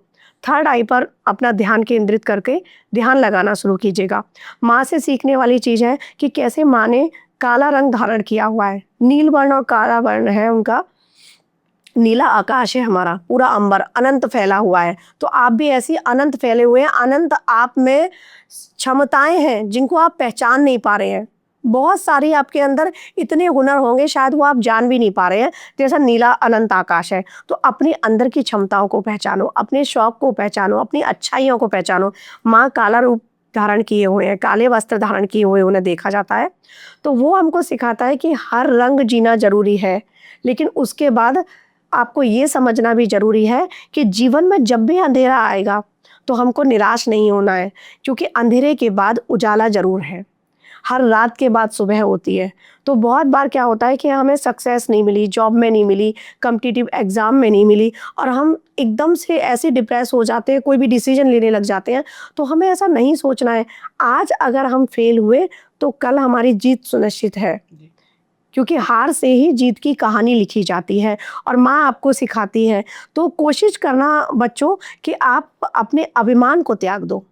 थर्ड आई पर अपना ध्यान केंद्रित करके ध्यान लगाना शुरू कीजिएगा। माँ से सीखने वाली चीज़ है कि कैसे माँ ने काला रंग धारण किया हुआ है, नील वर्ण और काला वर्ण है उनका, नीला आकाश है हमारा, पूरा अंबर अनंत फैला हुआ है। तो आप भी ऐसी अनंत फैले हुए हैं, अनंत आप में क्षमताएं हैं जिनको आप पहचान नहीं पा रहे हैं। बहुत सारी आपके अंदर इतने हुनर होंगे शायद वो आप जान भी नहीं पा रहे हैं, जैसा नीला अनंत आकाश है। तो अपने अंदर की क्षमताओं को पहचानो, अपने शौक को पहचानो, अपनी अच्छाइयों को पहचानो। माँ काला रूप धारण किए हुए हैं, काले वस्त्र धारण किए हुए उन्हें देखा जाता है। तो वो हमको सिखाता है कि हर रंग जीना जरूरी है, लेकिन उसके बाद आपको ये समझना भी ज़रूरी है कि जीवन में जब भी अंधेरा आएगा तो हमको निराश नहीं होना है, क्योंकि अंधेरे के बाद उजाला ज़रूर है। हर रात के बाद सुबह होती है। तो बहुत बार क्या होता है कि हमें सक्सेस नहीं मिली, जॉब में नहीं मिली, कॉम्पिटिटिव एग्ज़ाम में नहीं मिली, और हम एकदम से ऐसे डिप्रेस हो जाते हैं, कोई भी डिसीजन लेने लग जाते हैं। तो हमें ऐसा नहीं सोचना है, आज अगर हम फेल हुए तो कल हमारी जीत सुनिश्चित है, क्योंकि हार से ही जीत की कहानी लिखी जाती है और माँ आपको सिखाती है। तो कोशिश करना बच्चों कि आप अपने अभिमान को त्याग दो,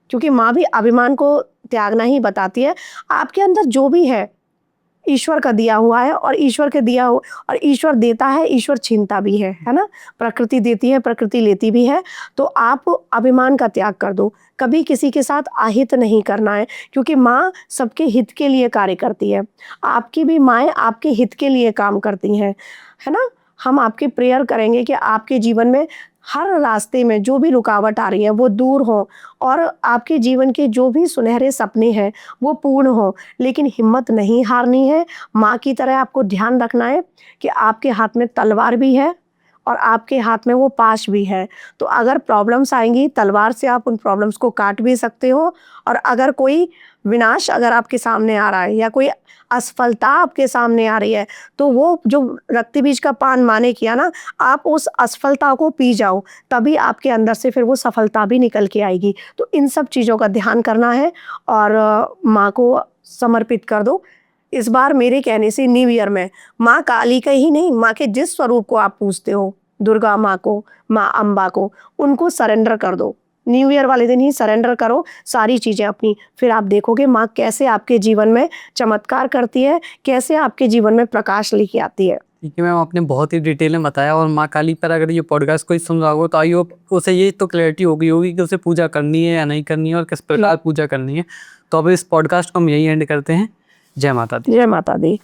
क्योंकि माँ भी अभिमान को त्यागना ही बताती है। आपके अंदर जो भी है ईश्वर का दिया हुआ है, और ईश्वर के दिया हुआ, और ईश्वर देता है, ईश्वर छीनता भी है ना। प्रकृति देती है, प्रकृति लेती भी है। तो आप अभिमान का त्याग कर दो, कभी किसी के साथ अहित नहीं करना है, क्योंकि माँ सबके हित के लिए कार्य करती है। आपकी भी माएँ आपके हित के लिए काम करती हैं, है ना। हम आपकी प्रेयर करेंगे कि आपके जीवन में हर रास्ते में जो भी रुकावट आ रही है वो दूर हो, और आपके जीवन के जो भी सुनहरे सपने हैं वो पूर्ण हो। लेकिन हिम्मत नहीं हारनी है। माँ की तरह आपको ध्यान रखना है कि आपके हाथ में तलवार भी है और आपके हाथ में वो पाश भी है। तो अगर प्रॉब्लम्स आएंगी, तलवार से आप उन प्रॉब्लम्स को काट भी सकते हो, और अगर कोई विनाश अगर आपके सामने आ रहा है या कोई असफलता आपके सामने आ रही है, तो वो जो रक्ति बीज का पान माने किया ना, आप उस असफलता को पी जाओ, तभी आपके अंदर से फिर वो सफलता भी निकल के आएगी। तो इन सब चीज़ों का ध्यान करना है और माँ को समर्पित कर दो। इस बार मेरे कहने से न्यू ईयर में माँ काली का ही नहीं, माँ के जिस स्वरूप को आप पूजते हो, दुर्गा माँ को, माँ अम्बा को, उनको सरेंडर कर दो। न्यू ईयर वाले दिन ही सरेंडर करो सारी चीज़ें अपनी, फिर आप देखोगे माँ कैसे आपके जीवन में चमत्कार करती है, कैसे आपके जीवन में प्रकाश लेके आती है। ठीक है मैम, आपने बहुत ही डिटेल में बताया। और माँ काली पर अगर ये पॉडकास्ट कोई सुन रहा हो तो आई होप उसे ये तो क्लैरिटी होगी कि उसे पूजा करनी है या नहीं करनी है और किस प्रकार पूजा करनी है। तो अब इस पॉडकास्ट को हम यही एंड करते हैं। जय माता दी। जय माता दी।